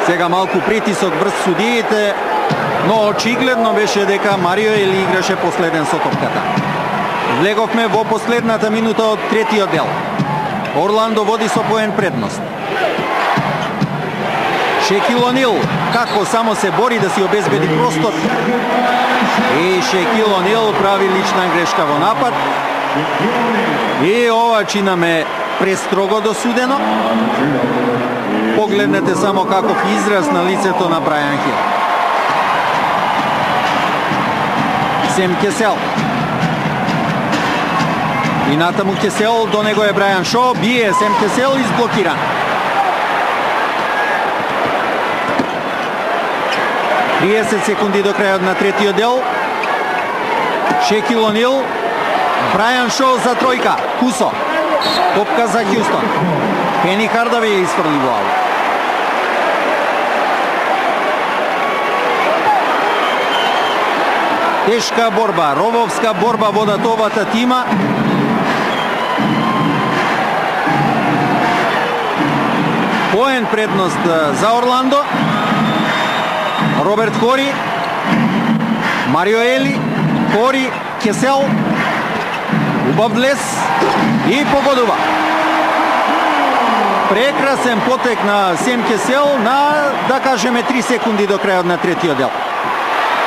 Сега малку притисок врз судиите, но очигледно беше дека Марио Ели играше последен со топката. Влеговме во последната минута од третиот дел. Орландо води со поен предност. Шекил Онил, како само се бори да си обезбеди простор. И Шекил Онил прави лична грешка во напад. И ова чинаме престрого досудено. Погледнете само каков израз на лицето на Брајан Хил. Сем Кесел. И натаму Кесел, до него е Брајан Шо, бие Сем Кесел, изблокиран. – 30 секунди до крајот на третиот дел. Шекил Онил, Брајан Шо за тројка, Кусо. Топка за Хјустон. Пени Хардавеј ја изфрли во аут. Тешка борба, рововска борба водат овата тима. Поен предност за Орландо. Роберт Хори, Марио Ели, Хори, Кесел, убав влез и погодува. Прекрасен потек на Сем Кесел на, да кажеме, 3 секунди до крајот на третиот дел.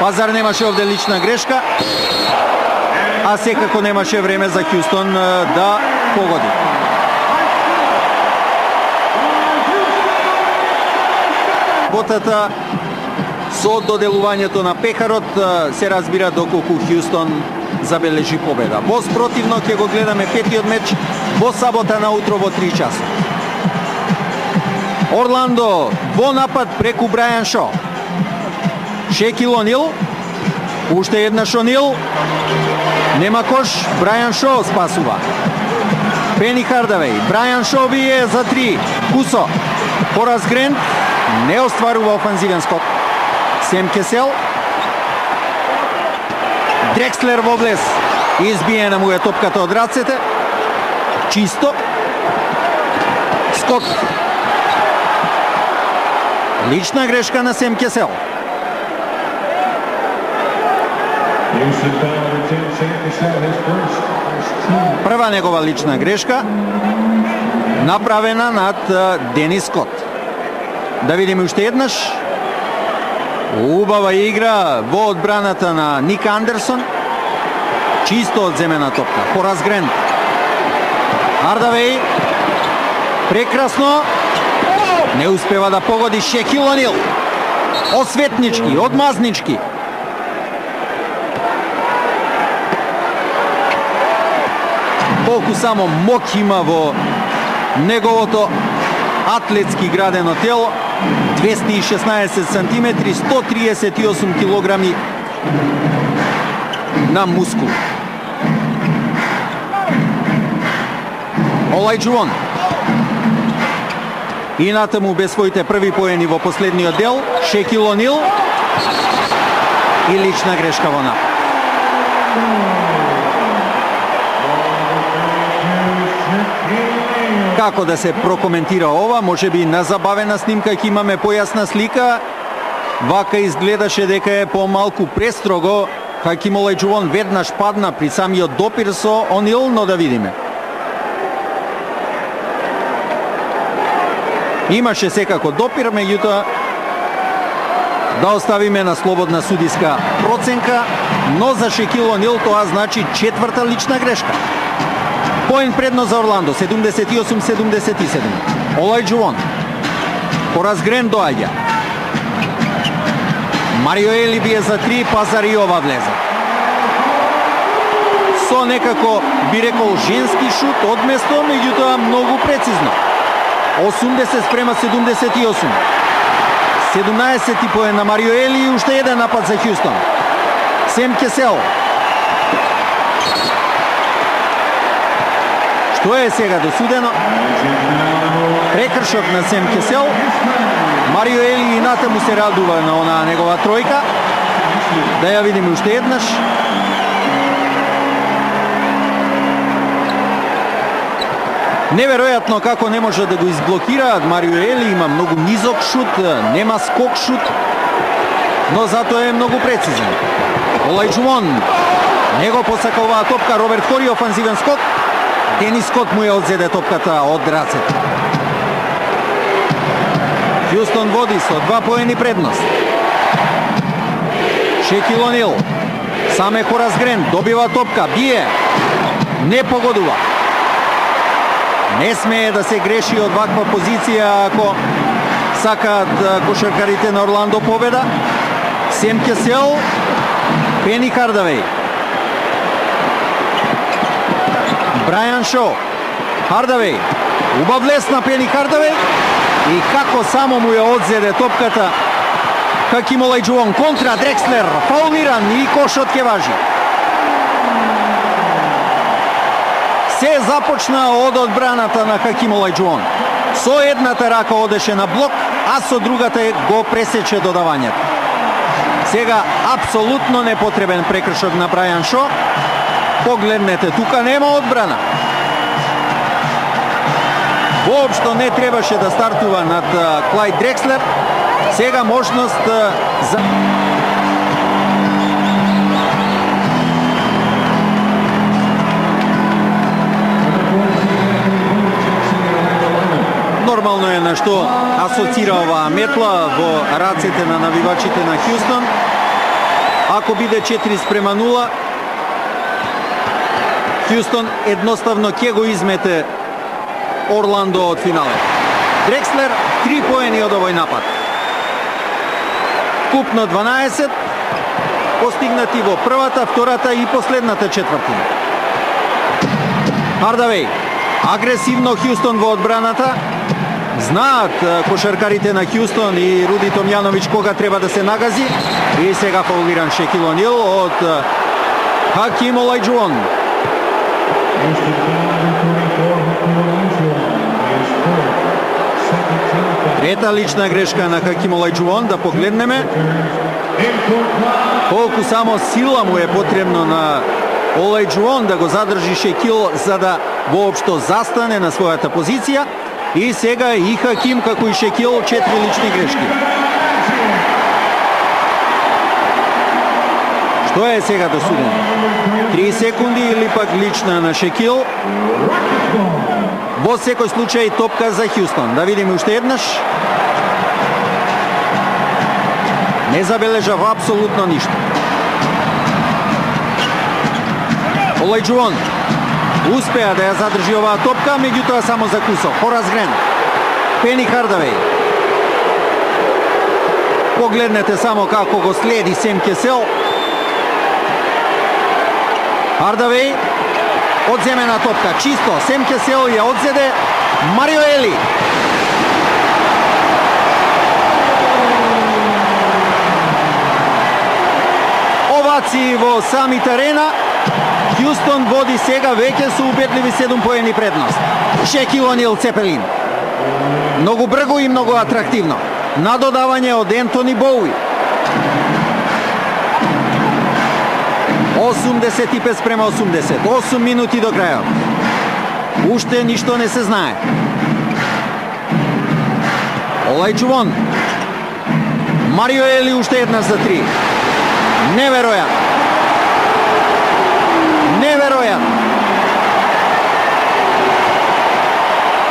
Пазар немаше овде лична грешка, а секако немаше време за Хјустон да погоди. Ботата со доделувањето на пехарот се разбира доколку Хјустон забележи победа. Во спротивно ќе го гледаме петиот меч во сабота наутро во 3 часа. Орландо во напад преку Брајан Шо. Шекил Онил, уште еднаш Онил, нема кош, Брајан Шо спасува. Пени Хардавеј, Брајан Шо бие за 3, Кусо, Хорас Грент, не остварува офанзивен скок. Сем Кесел, Дрекслер во влез, избиена му е топката од рацете, чисто, скок. Лична грешка на Сем Кесел. Прва негова лична грешка, направена над Денис Скот. Да видиме уште еднаш. Убава игра во одбраната на Ник Андерсон. Чисто одземена топка. Поразгрен. Хардавеј. Прекрасно. Не успева да погоди Шекил О'Нил. Осветнички, одмазнички. Колку само мок има во неговото атлетски градено тело. 216 сантиметри, 138 килограми на мускул. Олајџуон. И натаму без своите први поени во последниот дел. Шекил О'Нил. И лична грешка во напад. Како да се прокоментира ова? Може би на забавена снимка ќе имаме појасна слика. Вака изгледаше дека е помалку престрого. Хаким Олајџуон веднаш падна при самиот допир со О'Нил, но да видиме. Имаше секако допир, меѓутоа да оставиме на слободна судиска проценка, но за Шекил О'Нил тоа значи четврта лична грешка. Поен предност за Орландо, 78-77. Олајџуон. Поразгрен доаѓа. Марио Ели бие за 3, Пазариова влезе. Со некако, би рекол, женски шут одместо, меѓутоа многу прецизно. 80-78. 17 поен на Марио Ели и уште еден напад за Хјустон. Сем Кесел. Што е сега досудено? Прекршок на Сем Кесел. Марио Ели и натаму се радува на онаа негова тројка. Да ја видиме уште еднаш. Неверојатно како не може да го изблокираат. Марио Ели има многу низок шут, нема скок шут, но затоа е многу прецизен. Олајџуон. Него посака оваа топка. Роберт Хори, офанзивен скок. Денис Скот му ја одзеде топката од рацете. Хјустон води со 2 поени предност. Шекил О'Нил. Саме Поразгрен добива топка, бие. Не погодува. Не смее да се греши од ваква позиција ако сакаат кошаркарите на Орландо победа. Сем Кесел. Пени Хардавеј. Брајан Шо. Хардавеј. Убав лес на Пени Хардавеј. И како само му ја одзеде топката Хаким Олајџуон. Контра Дрекслер. Фаулиран и кошот ќе важи. Се започна од одбраната на Хаким Олајџуон. Со едната рака одеше на блок, а со другата го пресече додавањето. Сега апсолутно непотребен прекршок на Брајан Шо. Погледнете, тука нема одбрана. Воопшто не требаше да стартува над Клајд Дрекслер. Сега можност за... Нормално е на што асоцира оваа метла во рацете на навивачите на Хјустон. Ако биде 4:0, Хјустон едноставно ќе го измете Орландо од финале. Дрекслер 3 поени од овој напад. Купно 12, постигнати во првата, втората и последната четвртина. Хардавеј. Агресивно Хјустон во одбраната. Знаат кошаркарите на Хјустон и Руди Томјановиќ кога треба да се нагази. И сега фаулиран Шекил О'Нил од Хаким Олајџуон. Трета лична грешка на Хаким Олајџуон, да погледнеме. Колку само сила му е потребно на Олајџуон да го задржи Шекил за да воопшто застане на својата позиција. И сега и Хаким, како и Шекил, 4 лични грешки. Што е сега досудено? 3 секунди или пак лична на Шекил? Во секој случај топка за Хјустон. Да видиме уште еднаш. Не забележав апсолутно ништо. Олајџуон успеа да ја задржи оваа топка, меѓутоа само за кусок. Хорас Грен, Пени Хардавеј. Погледнете само како го следи Сем Кесел. Хардавеј одземена топка, чисто. Сем Кесел ја одзеде. Марио Ели. Овации во самите арена. Хјустон води сега веќе со убедливи 7 поени предност. Шекил О'Нил Цепелин. Многу брго и многу атрактивно. На додавање од Ентони Боуи. 85:80. 8 минути до крајот. Уште ништо не се знае. Олајџуон. Марио Ели уште еднаш за 3. Неверојатно. Неверојатно.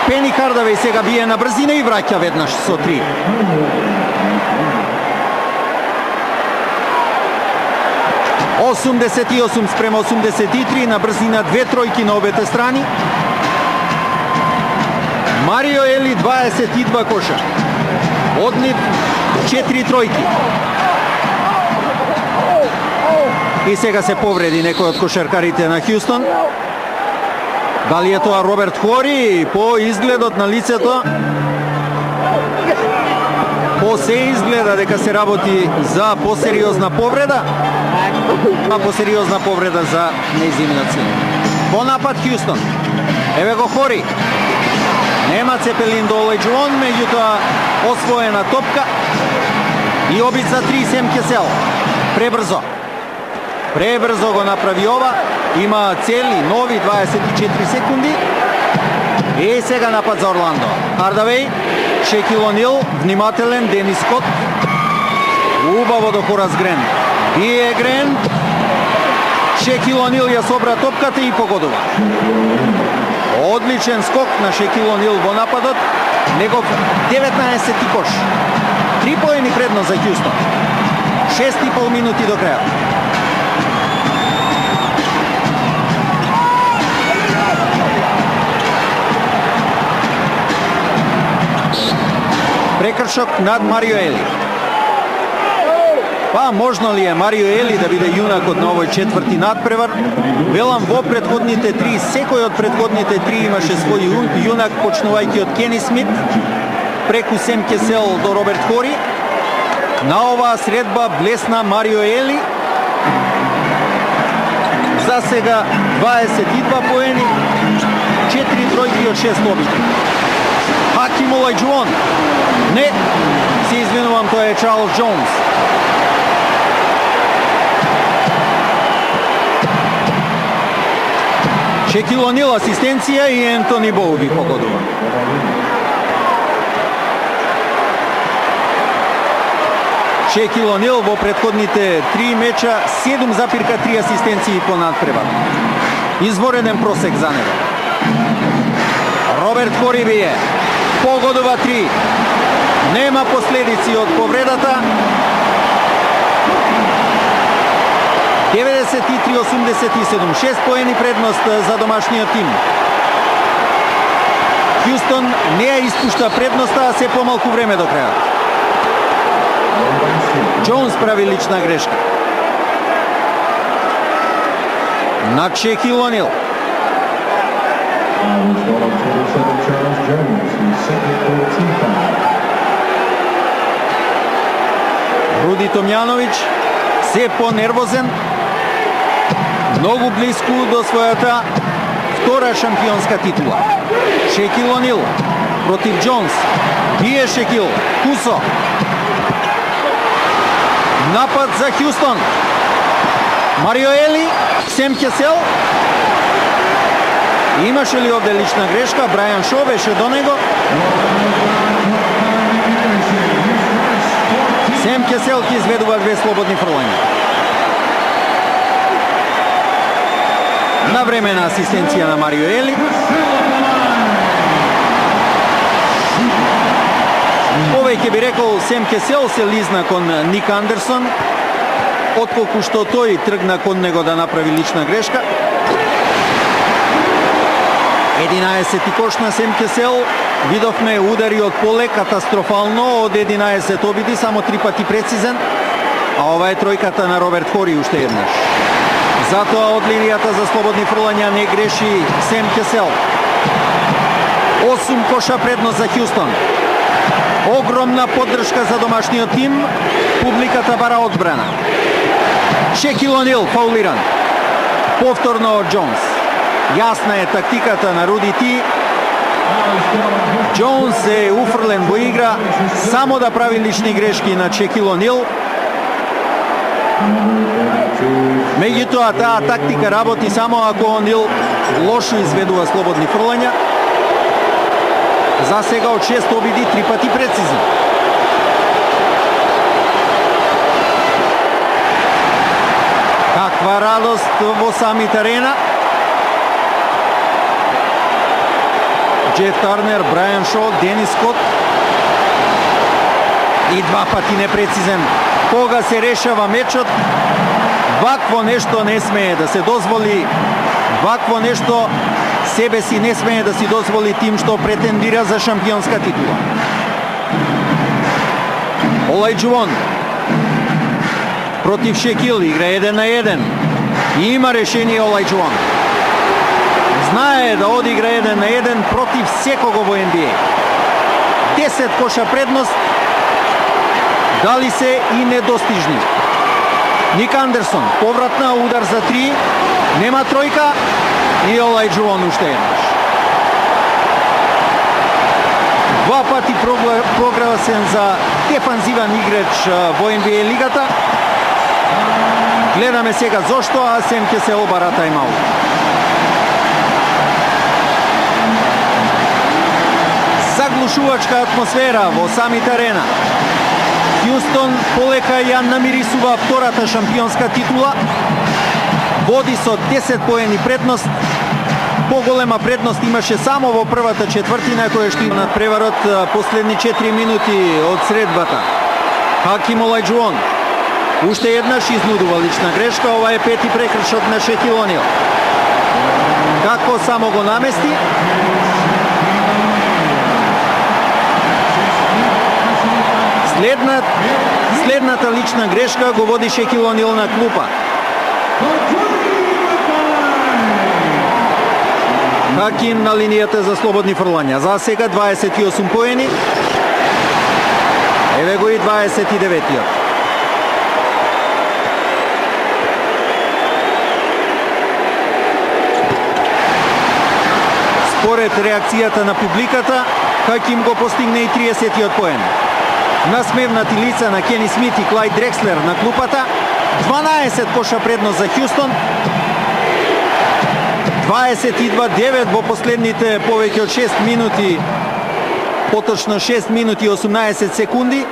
Пени Хардавеј сега бие на брзина и враќа веднаш со 3. (88:83) на брзина, 2 тројки на обете страни. Марио Ели 22 коша. Од нив 4 тројки. И сега се повреди некој од кошаркарите на Хјустон. Дали е тоа Роберт Хори? По изгледот на лицето, по се изгледа дека се работи за посериозна повреда, а посериозна повреда за неизимјаци. По напад Хјустон. Еве го Хори. Нема Цепелин до Олајџуон, меѓутоа освоена топка и обид за 3 Сем Кесел. Пребрзо. Пребрзо го направи ова. Има цели нови 24 секунди. И сега напад за Орландо. Хардавеј, Шекил О'Нил, внимателен, Денис Скот. Убаво до Хорас Грен. Бие Грен. Шекил О'Нил ја собра топката и погодува. Одличен скок на Шекил О'Нил во нападот. Негов 19-ти кош. 3 поени предност за Хјустон. 6,5 минути до крајот. Прекршок над Марио Ели. Па можно ли е Марио Ели да биде јунакот на овој четврти надпревар? Велам, во претходните 3, секој од претходните 3 имаше свој јунак, почнувајќи од Кени Смит, преку Сем Кесел до Роберт Хори. На оваа средба блесна Марио Ели. За сега 22 поени, 4 тројки од 6 обити. Хаким Олајџуон. Не, се извинувам, тоа е Чарлс Џонс. Шекил О'Нил асистенција и Ентони Боуи погодува. Шекил О'Нил во претходните 3 меча 7,3 асистенции по надпревар. Извореден просек за него. Роберт Хори бие. Погодува 3. Нема последици од повредата. 93-87. 6 поени предност за домашниот тим. Хјустон не ја испушта предноста, а се помалку време до крајот. Џонс прави лична грешка. Над Шекил О'Нил. Руди Томјановиќ се понервозен, многу близку до својата втора шампионска титула. Шекил О'Нил против Џонс. Бие Шекил. Кусо. Напад за Хјустон. Марио Ели, Сем Кесел. Имаше ли овде лична грешка? Брајан Шо беше до него. Сем Кесел ќе изведува 2 слободни фрлања. Навремена асистенција на Марио Ели. Повеќе би рекол Сем Кесел се лизна кон Ник Андерсон, отколку што тој тргна кон него да направи лична грешка. 11 кош на Сем Кесел. Видовме удари од поле катастрофално, од 11 обиди само 3 пати прецизен, а ова е тројката на Роберт Хори уште еднаш. Затоа од линијата за слободни фрлања не греши Сем Кесел. 8 коша предност за Хјустон. Огромна поддршка за домашниот тим, публиката бара одбрана. Шекил Онил фаулиран. Повторно од Джонс. Јасна е тактиката на Руди Ти. Джонс е уфрлен во игра само да прави лични грешки на Шекил Онил. Меѓутоа таа тактика работи само ако Онил лошо изведува слободни фрлања. За сега од 6 обиди 3 пати прецизен. Каква радост во самите арена. Джеф Тарнер, Брајан Шо, Денис Скот. И 2 пати непрецизен. Кога се решава мечот, вакво нешто не смее да се дозволи. Вакво нешто себе си не смее да си дозволи тим што претендира за шампионска титула. Олајџувон против Шекил игра 1-1. И има решение Олајџувон. Знае да одигра 1-1 против секого во NBA. 10 коша предност, дали се и недостижни. Ник Андерсон, повратна, удар за 3, нема тројка и Олајџувон уште еднаш. 2 пати прогласен за дефанзивен играч во NBA лигата. Гледаме сега зошто, а Сем Кесел бара тајмаут. Заглушувачка атмосфера во самите арена. Хјустон полека ја намирисува втората шампионска титула. Води со 10 поени предност. Поголема предност имаше само во првата четвртина, која што има надпреварот последни 4 минути од средбата. Хаким Олајџувон уште еднаш изнудува лична грешка. Ова е 5-ти прекршок на Шекил Онил. Како само го намести. Следната лична грешка го води Шекил Онил на клупа. Хаким на линијата за слободни фрлања. За сега 28 поени. Еве го и 29-тиот. Според реакцијата на публиката, Хаким го постигне и 30-тиот поен. Насмевнати лица на Кени Смит и Клајд Дрекслер на клупата. 12 коша предност за Хјустон. 22-9 во последните повеќе од 6 минути, поточно 6 минути и 18 секунди.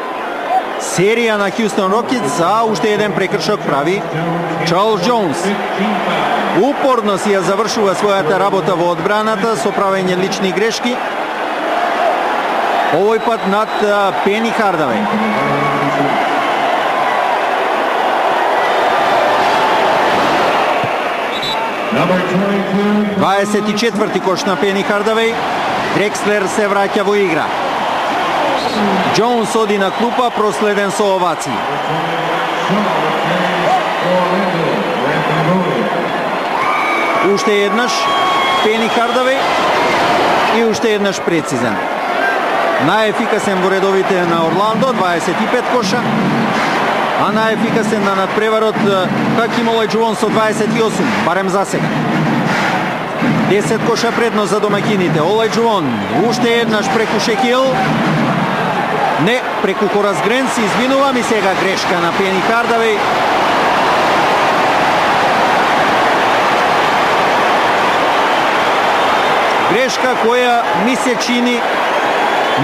Серија на Хјустон Рокетс, а уште еден прекршок прави Чарлс Џонс. Упорно си ја завршува својата работа во одбраната со правење лични грешки. Овој пат над Пени Хардавеј. Дваесет и четврти кош на Пени Хардавеј. Дрекслер се враќа во игра. Џонс оди на клупа, проследен со овации. Уште еднаш Пени Хардавеј и уште еднаш прецизен. Најефикасен во редовите на Орландо, 25 коша, а најефикасен на надпреварот Хаким Олајџувон со 28, барем за сега. 10 коша предност за домаќините. Олајџувон уште еднаш преку Шекил. Не, преку Коразгрен се извинувам и сега грешка на Пени Хардавеј. Грешка која ми се чини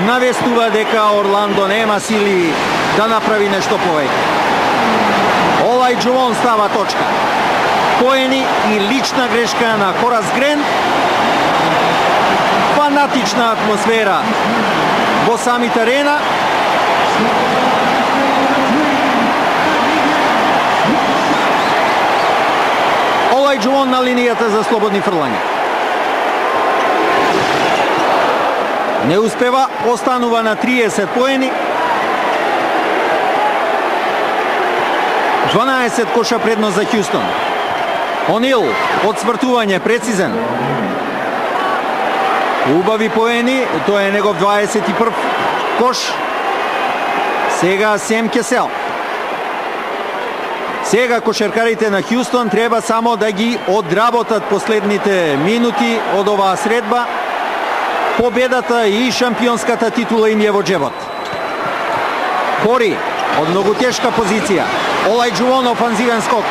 навестува дека Орландо нема сили да направи нешто повеќе. Олајџувон става точка. Поени и лична грешка на Коразгрен. Фанатична атмосфера во самите арена. Олајџувон на линијата за слободни фрлања. Не успева, останува на 30 поени. 12 коша предност за Хјустон. Онил, одсвртување прецизен. Убави поени, тоа е негов 21 кош. Сега Сем Кесел. Сега кошеркарите на Хјустон треба само да ги одработат последните минути од оваа средба. Победата и шампионската титула им е во джебот. Хори од многу тешка позиција. Олајџувон офанзивен скок.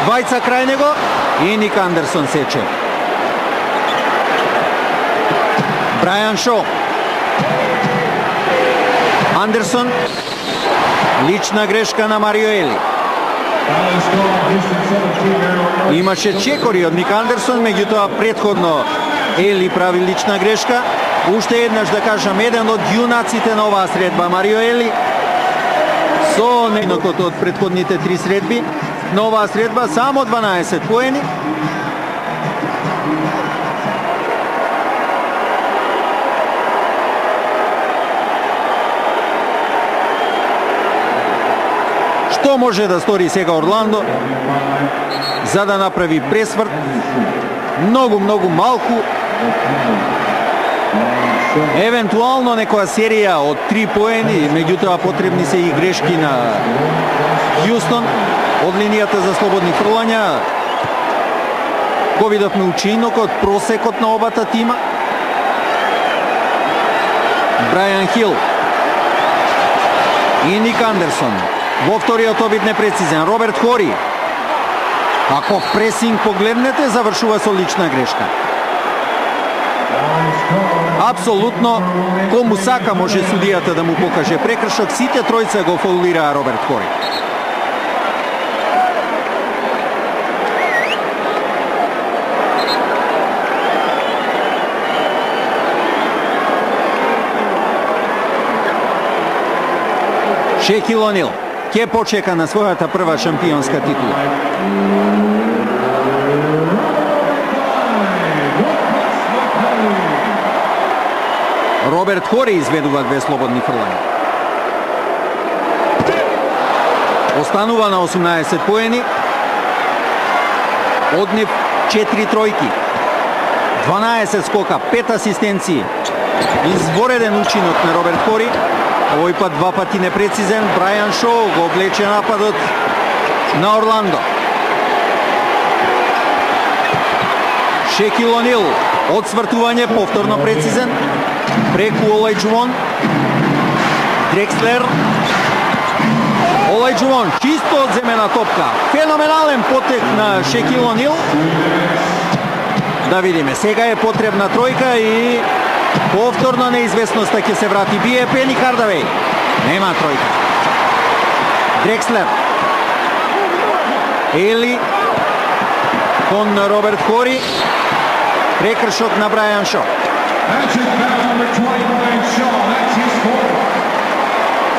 Двајца крај него и Ник Андерсон сече. Брајан Шо. Андерсон. Лична грешка на Марио Ели. Имаше чекори од Ник Андерсон, меѓутоа претходно Ели прави лична грешка. Уште еднаш да кажам, еден од јунаците на оваа средба, Марио Ели, со неинокот од претходните 3 средби, на оваа средба само 12 поени. Што може да стори сега Орландо за да направи пресврт? Многу малку. Евентуално некоја серија од 3 поени, меѓутоа потребни се и грешки на Хјустон од линијата за слободни фрлања. Го видовме учинокот, просекот на обата тима. Брајан Хил и Ник Андерсон. Во вториот обид непрецизен. Роберт Хори. Ако пресинг погледнете, завршува со лична грешка. Апсолутно, кому сака може судијата да му покаже прекршок. Сите тројца го фаулираа Роберт Хори. Шекил Онил ќе почека на својата прва шампионска титула. Роберт Хори изведува 2 слободни фрлања. Останува на 18 поени. Од нив 4 тројки. 12 скока, 5 асистенции. Извореден учинок на Роберт Хори. Овој пат 2 пати непрецизен. Брајан Шо го облече нападот на Орландо. Шекил Онил, одсвртување, повторно прецизен. Преку Олајџувон. Дрекслер. Олајџувон, чисто одземена топка. Феноменален потек на Шекил Онил. Да видиме, сега е потребна тројка и повторно неизвестноста ќе се врати. Бие Пени Хардавеј. Нема тројка. Дрекслер. Ели кон Роберт Хори. Прекршок на Брајан Шо.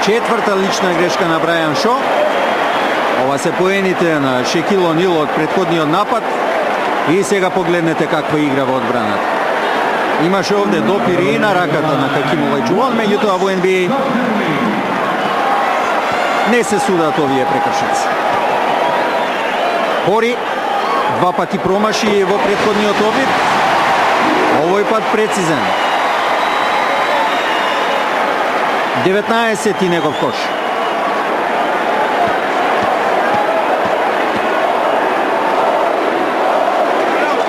Четврта лична грешка на Брајан Шо. Ова се поените на Шекил Онил од претходниот напад. И сега погледнете каква игра во одбраната. Имаше овде допир и на раката на Хаким Олајџувон, меѓутоа во NBA не се судат овие прекршоци. Хори 2 пати промаши во претходниот обид. Овој пат прецизен. 19 негов кош.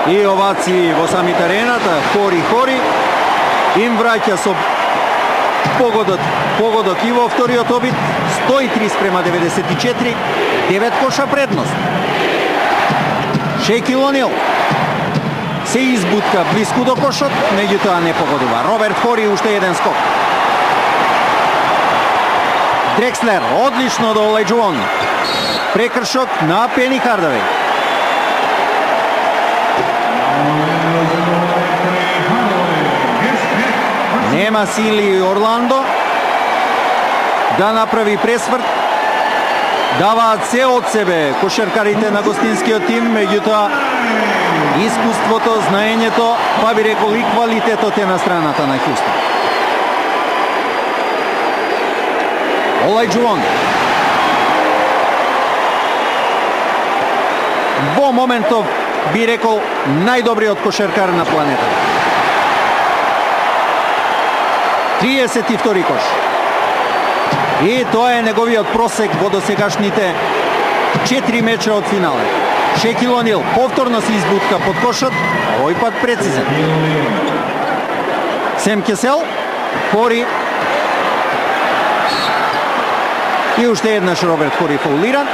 И овации во самите арената. Хори им враќа со погодок и во вториот обид. 103:94. 9 коша предност. Шекил Онил се избутка блиску до кошот, меѓутоа не погодува. Роберт Хори уште еден скок. Дрекслер, одлично до Олајџувон. Прекршок на Пени Хардавеј. Нема сили Орландо. да направи пресврт. Даваат се од себе кошаркарите на гостинскиот тим, меѓутоа искуството, знаењето, па би рекол и квалитетот е на страната на Хјустон. Олајџуон. Во моментов би рекол најдобриот кошаркар на планетата. 32 кош. И тоа е неговиот просек во досегашните 4 меча од финале. Шекил Онил повторно се избутка под кошот, овој пат прецизен. Сем Кесел, Хори. И уште еднаш Роберт Хори фаулиран.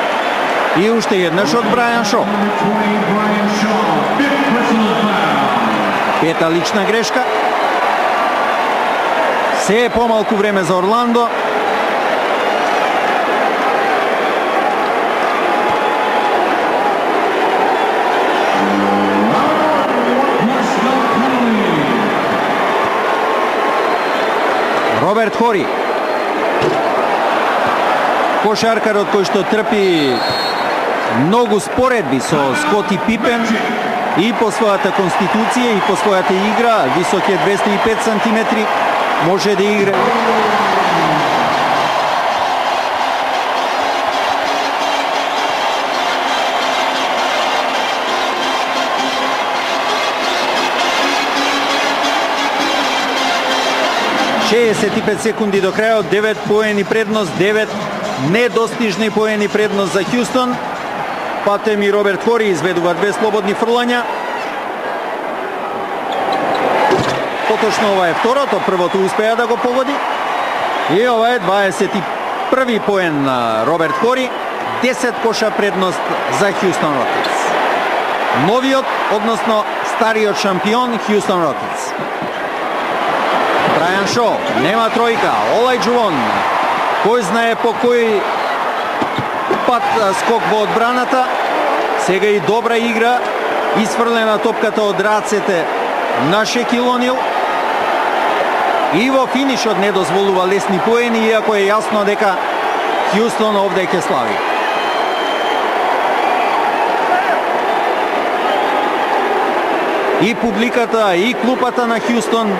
И уште еднаш од Брајан Шо. Пета лична грешка. Се е помалку време за Орландо. Роберт Хори. Кошаркарот кој што трпи многу споредби со Скоти Пипен и по својата конституција и по својата игра, висок е 205 сантиметри, може да игра. Шеесет и 5 секунди до крајот, 9 поени предност, 9 недостижни поени предност за Хјустон. Патем и Роберт Хори изведува 2 слободни фрлања. Поточно ова е второто, првото успеа да го погоди. И ова е 21 поен на Роберт Хори, 10 коша предност за Хјустон Рокетс. Новиот, односно стариот шампион Хјустон Рокетс. Брајан Шо, нема тројка, Олајџуон, кој знае по кој пат скок во одбраната, сега и добра игра, исфрлена топката од рацете на Шекил Онил. И во финишот не дозволува лесни поени, иако е јасно дека Хјустон овде ќе слави. И публиката, и клупата на Хјустон,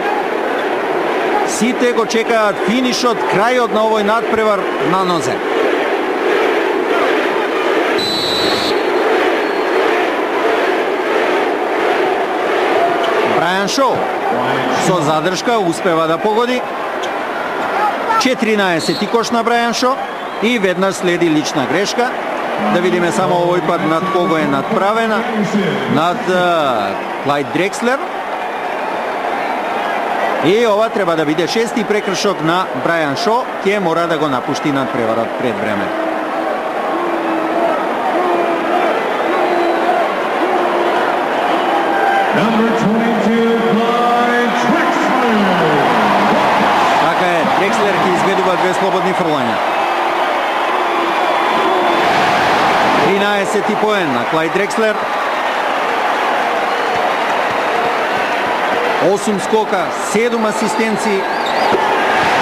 сите го чекаат финишот, крајот на овој надпревар на нозе. Брајан Шоу со задршка успева да погоди. 14 кош на Брајан Шо и веднаш следи лична грешка. Да видиме само овој пат над кого е надправена. Над Клајд Дрекслер. И ова треба да биде шести прекршок на Брајан Шо, ќе мора да го напушти надпреварот пред време. Така е, Дрекслер ќе изведува 2 слободни фрлања. 13 поен на Клајд Дрекслер. 8 скока, 7 асистенции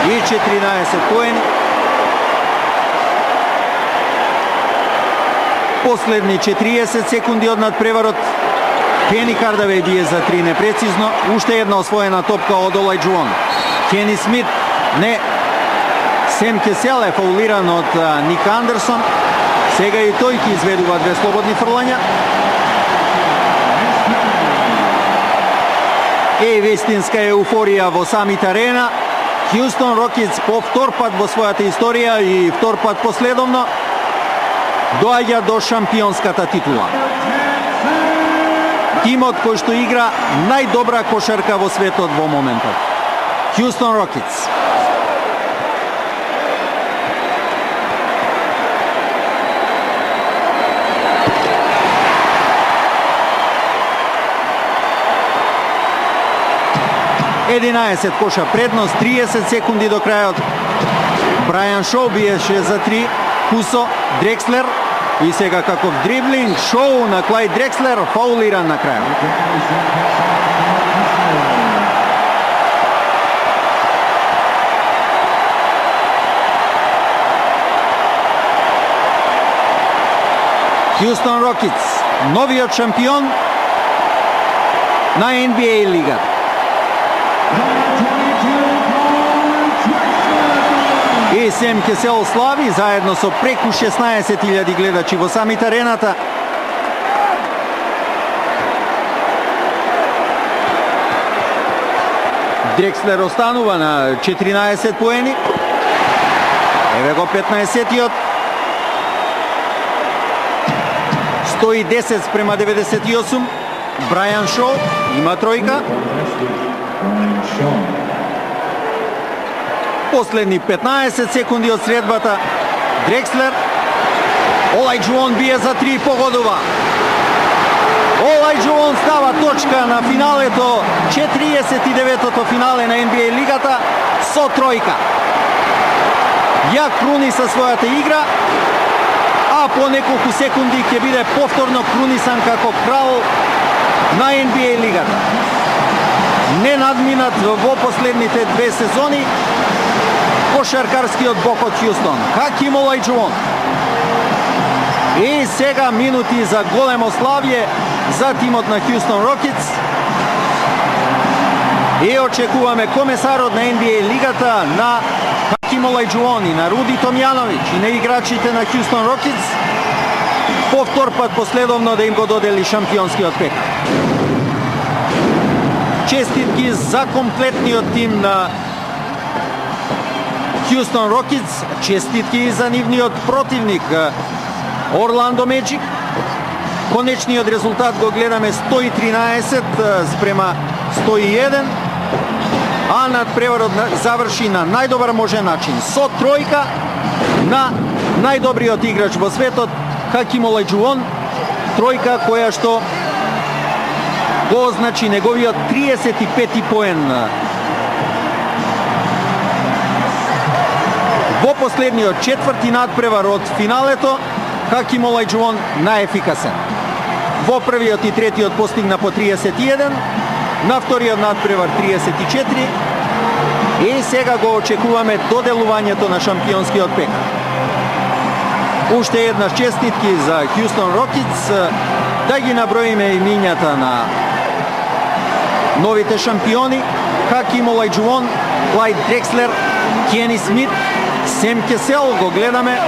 и 14 поени. Последни 40 секунди од надпреварот. Кени Хардавеј бие за 3 непрецизно. Уште една освоена топка од Олајџуон. Кени Смит, не. Сем Кесел е фаулиран од Ник Андерсон. Сега и тој ќе изведува 2 слободни фрлања. Е вистинска еуфорија во самите арена. Хјустон Рокетс по втор пат во својата историја и втор пат последовно доаѓа до шампионската титула. Тимот кој што игра најдобра кошарка во светот во моментот. Хјустон Рокетс. Единаесет коша предност, 30 секунди до крајот. Брајан Шоу биеше за 3, Кусо, Дрекслер и сега каков дриблинг, Шоу на Клајд Дрекслер, фаулиран на крајот. Хјустон Рокетс, новиот шампион на NBA лигата. И Сем Кесел слави заедно со преку 16.000 гледачи во самит арената. Дрекслер останува на 14 поени. Еве го 15-тиот. 110 спрема 98. Брајан Шоу има тројка. Последни 15 секунди од средбата. Дрекслер. Олајџуон бие за 3 и погодува. Олајџуон става точка на финалето, 49-тото финале на NBA лигата со тројка. Ја круни со својата игра, а по неколку секунди ќе биде повторно крунисан како крал на NBA лигата. Не надминат во последните 2 сезони кошаркарскиот бок од Хјустон, Хаким Олајџуон. И сега минути за големо славје за тимот на Хјустон Рокетс. И очекуваме комесарот на NBA лигата на Хаким Олајџуон и на Руди Томјановиќ и на играчите на Хјустон Рокетс по втор пат последовно да им го додели шампионскиот пекар. Честитки за комплетниот тим на Хјустон Рокетс, честитки и за нивниот противник Орландо Меджик. Конечниот резултат го гледаме 113 спрема 101, а надпреварот заврши на најдобар можен начин со тројка на најдобриот играч во светот Хаким Олајџуон, тројка која што го означи неговиот 35-ти поен. Во последниот четврти надпревар од финалето Хаким Олајџуон најефикасен. Во првиот и третиот постигна по 31, на вториот надпревар 34 и сега го очекуваме доделувањето на шампионскиот пекар. Уште еднаш честитки за Хјустон Рокетс, да ги наброиме имињата на новите шампиони: Хаким Олајџуон, Клајд Дрекслер, Кени Смит, Сем Кесел го гледаме,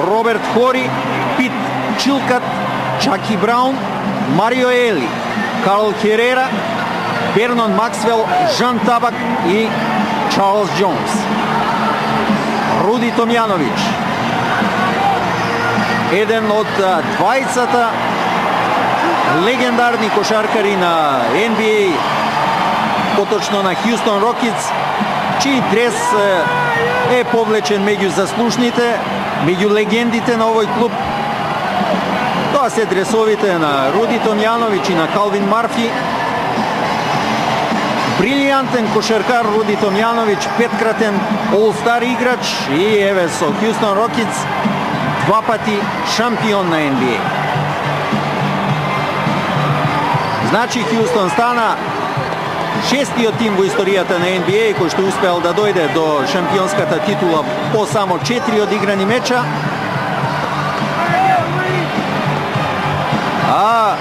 Роберт Хори, Пит Чилкат, Чаки Браун, Марио Ели, Карл Херера, Бернон Максвел, Жан Табак и Чарлс Джонс. Руди Томјановиќ, еден од двајцата легендарни кошаркари на NBA, поточно на Хјустон Рокетс, чиј дрес е повлечен меѓу заслужните, меѓу легендите на овој клуб. Тоа се дресовите на Руди Томјановиќ и на Калвин Марфи. Брилијантен кошаркар Руди Томјановиќ, петкратен All-Star играч и еве со Хјустон Рокетс два пати шампион на NBA. Значи Хјустон стана шестиот тим во историјата на NBA кој што успеал да дојде до шампионската титула по само 4 одиграни меча. А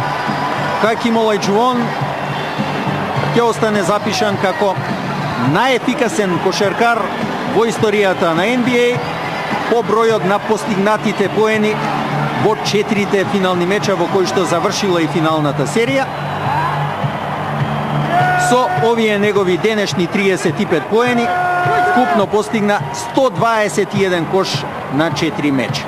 Хаким Олајџуон ќе остане запишан како најефикасен кошаркар во историјата на NBA по бројот на постигнатите поени во 4 финални меча во кои што завршила и финалната серија. Со овие негови денешни 35 поени, вкупно постигна 121 кош на 4 меча.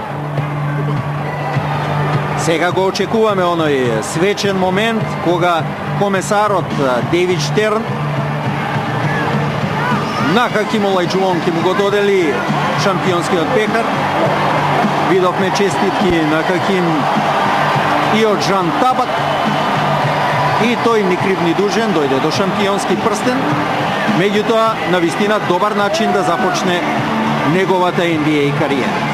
Сега го очекуваме оној свечен момент кога комесарот Дейвид Штерн на Хаким Олајџуон ќе му го додели шампионскиот пекар. Видовме честитки на Хаким и од Жан Табак. И тој ни крив ни дужен дојде до шампионски прстен. Меѓутоа, на вистина добар начин да започне неговата NBA кариера.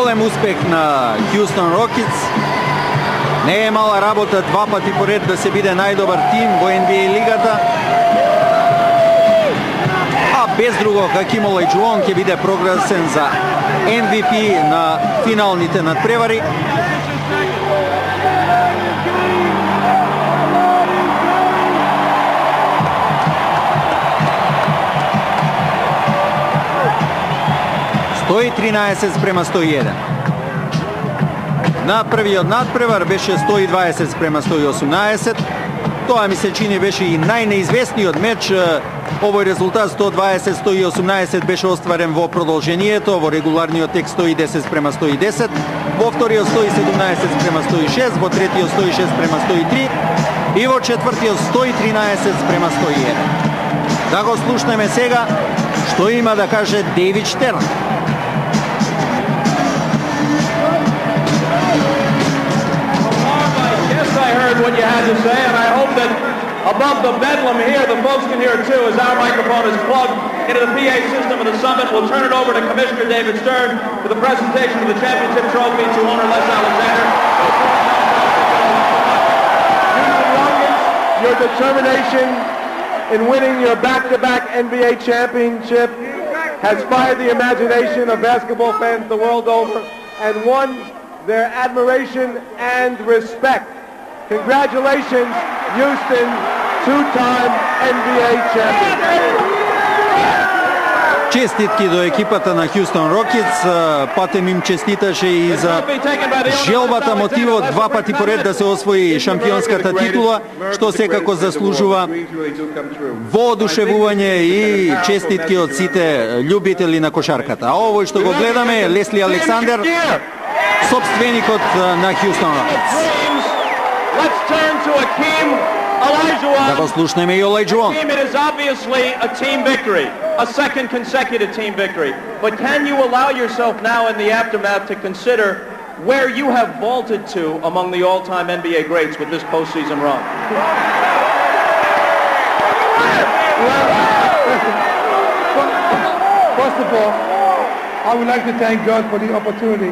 Голем успех на Хјустон Рокетс. Не е мала работа два пати поред да се биде најдобар тим во NBA лигата. А без друго, Хаким Олајџуон ќе биде прогласен за MVP на финалните надпревари. Стои 13 спрема 101. На првиот надпревар беше 120 спрема 118. Тоа ми се чини беше и најнеизвестниот меч. Овој резултат 120-118 беше остварен во продолжението, во регуларниот текст 110 спрема 110, во вториот 117 спрема 106, во третиот 106 спрема 103 и во четвртиот 113 спрема 101. Да го слушнеме сега што има да каже Дейвид Штерн. I heard what you had to say, and I hope that above the bedlam here, the folks can hear it too, as our microphone is plugged into the PA system of the summit. We'll turn it over to Commissioner David Stern for the presentation of the championship trophy to owner Les Alexander. Houston Rockets, your determination in winning your back-to-back NBA championship has fired the imagination of basketball fans the world over and won their admiration and respect. Congratulations, Houston, two-time NBA champion. Честитки до екипата на Хјустон Рокетс. Патем им честиташе и за желбата, мотивот два пати поред да се освои шампионската титула, што секако заслужува воодушевување и честитки од сите љубители на кошарката. А овој што го гледаме е Лесли Александер, собственикот на Хјустон Рокетс. Let's turn to Hakeem Olajuwon. Да го слушнеме и Олајџуон. It is obviously a team victory, a second consecutive team victory. But can you allow yourself now in the aftermath to consider where you have vaulted to among the all-time NBA greats with this postseason run? First of all, I would like to thank God for the opportunity,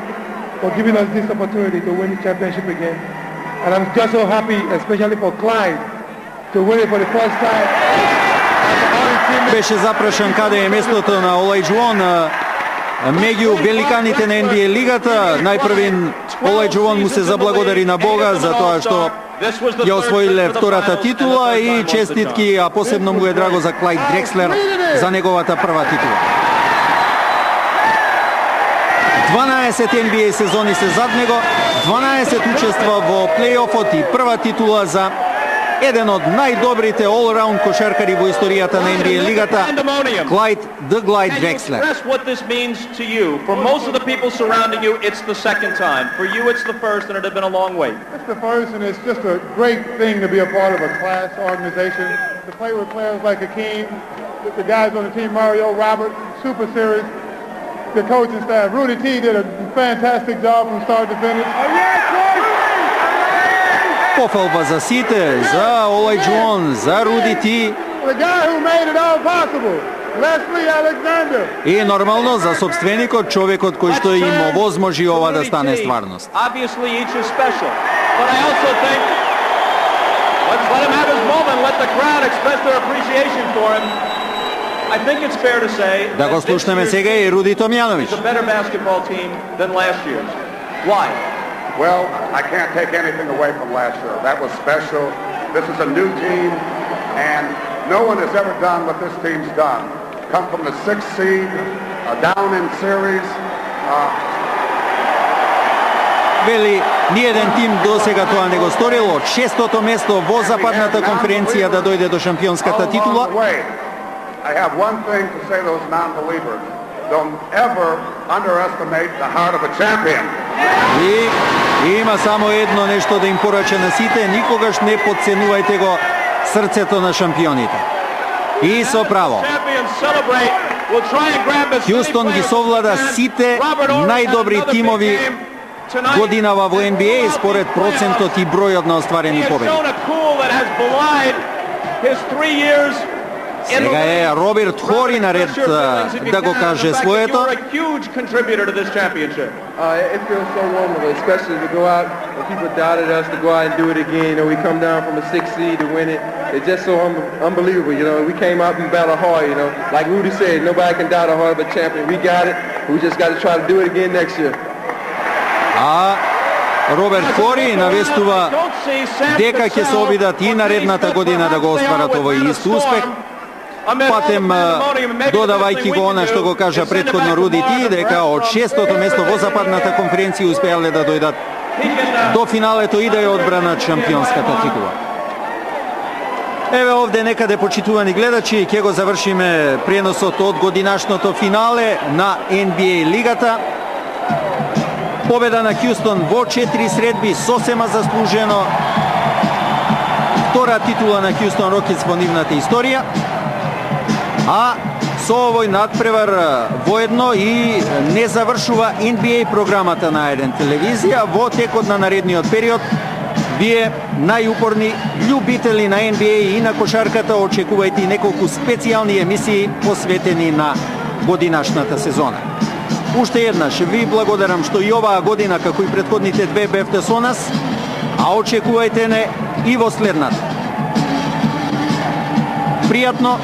for giving us this opportunity to win the championship again. And I'm just so happy, especially for Clyde, to win it for the first time. Беше запрашан каде е местото на Олајџуон меѓу великаните на NBA лигата. Најпрвин Олајџуон му се заблагодари на Бога за тоа што ја освоиле втората титула и честитки, а посебно му е драго за Клайд Дрекслер за неговата прва титула. 12 NBA сезони се зад него, 12 учества во плейофот и прва титула за еден од најдобрите all-around кошаркари во историјата на NBA лигата, Клайд "The Glide" Дрекслер. What this means to you? For most of the people surrounding you, it's the second time. For you, it's the first, and it had been a long wait. It's the first, and it's just a great thing to be a part of a class organization, to play with players like Hakeem, the guys on the team, Mario, Robert, super serious. The coaching staff. Rudy T did a fantastic job from start to finish. Пофалба за сите, за Олајџуон, за Руди Ти. The guy who made it all possible, Leslie Alexander. И нормално за собственикот, човекот кој што им овозможи ова да стане стварност. Obviously each is special, but I also think let's let him have his moment, let the crowd express their appreciation for him. I think it's fair to say Да го слушнеме сега и Руди Томјановиќ. It's a better basketball team than last year's. Why? Well, I can't take anything away from last year. That was special. This is a new team, and no one has ever done what this team's done. Come from the 6th seed, down in series. Вели, ниеден тим до сега тоа не го сторил, од 6-то место во западната конференција да дојде до шампионската титула. I have one thing to say to those non-believers. Don't ever underestimate the heart of a champion. И има само едно нешто да им порача на сите, никогаш не подценувајте го срцето на шампионите. И со право. Хјустон ги совлада сите најдобри тимови годинава во NBA според процентот и бројот на остварени победи. Сега е Роберт Хори наред да го каже своето. It feels so wonderful, especially to go out when people doubted us to go out and do it again. We come down from a 6th seed to win it. It's just so unbelievable. We came out and battled hard. Like Rudy said, nobody can doubt a heart of a champion. We got it. We just got to try to do it again next year. Роберт Хори навестува дека ќе се обидат и наредната година да го остварат овој ист успех. Патем додавајќи го она што го кажа претходно Руди Ти, дека од 6-тото место во западната конференција успеале да дојдат до финалето и да ја одбранат шампионската титула. Еве овде некаде, почитувани гледачи, ќе го завршиме преносот од годинашното финале на NBA лигата. Победа на Хјустон во 4 средби, сосема заслужено. Втора титула на Хјустон Рокетс во нивната историја. А со овој надпревар воедно и не завршува NBA програмата на еден телевизија. Во текот на наредниот период, вие најупорни љубители на NBA и на кошарката очекувајте и неколку специјални емисии посветени на годинашната сезона. Уште еднаш ви благодарам што и оваа година, како и претходните две, бевте со нас, а очекувајте не и во следната. Пријатно!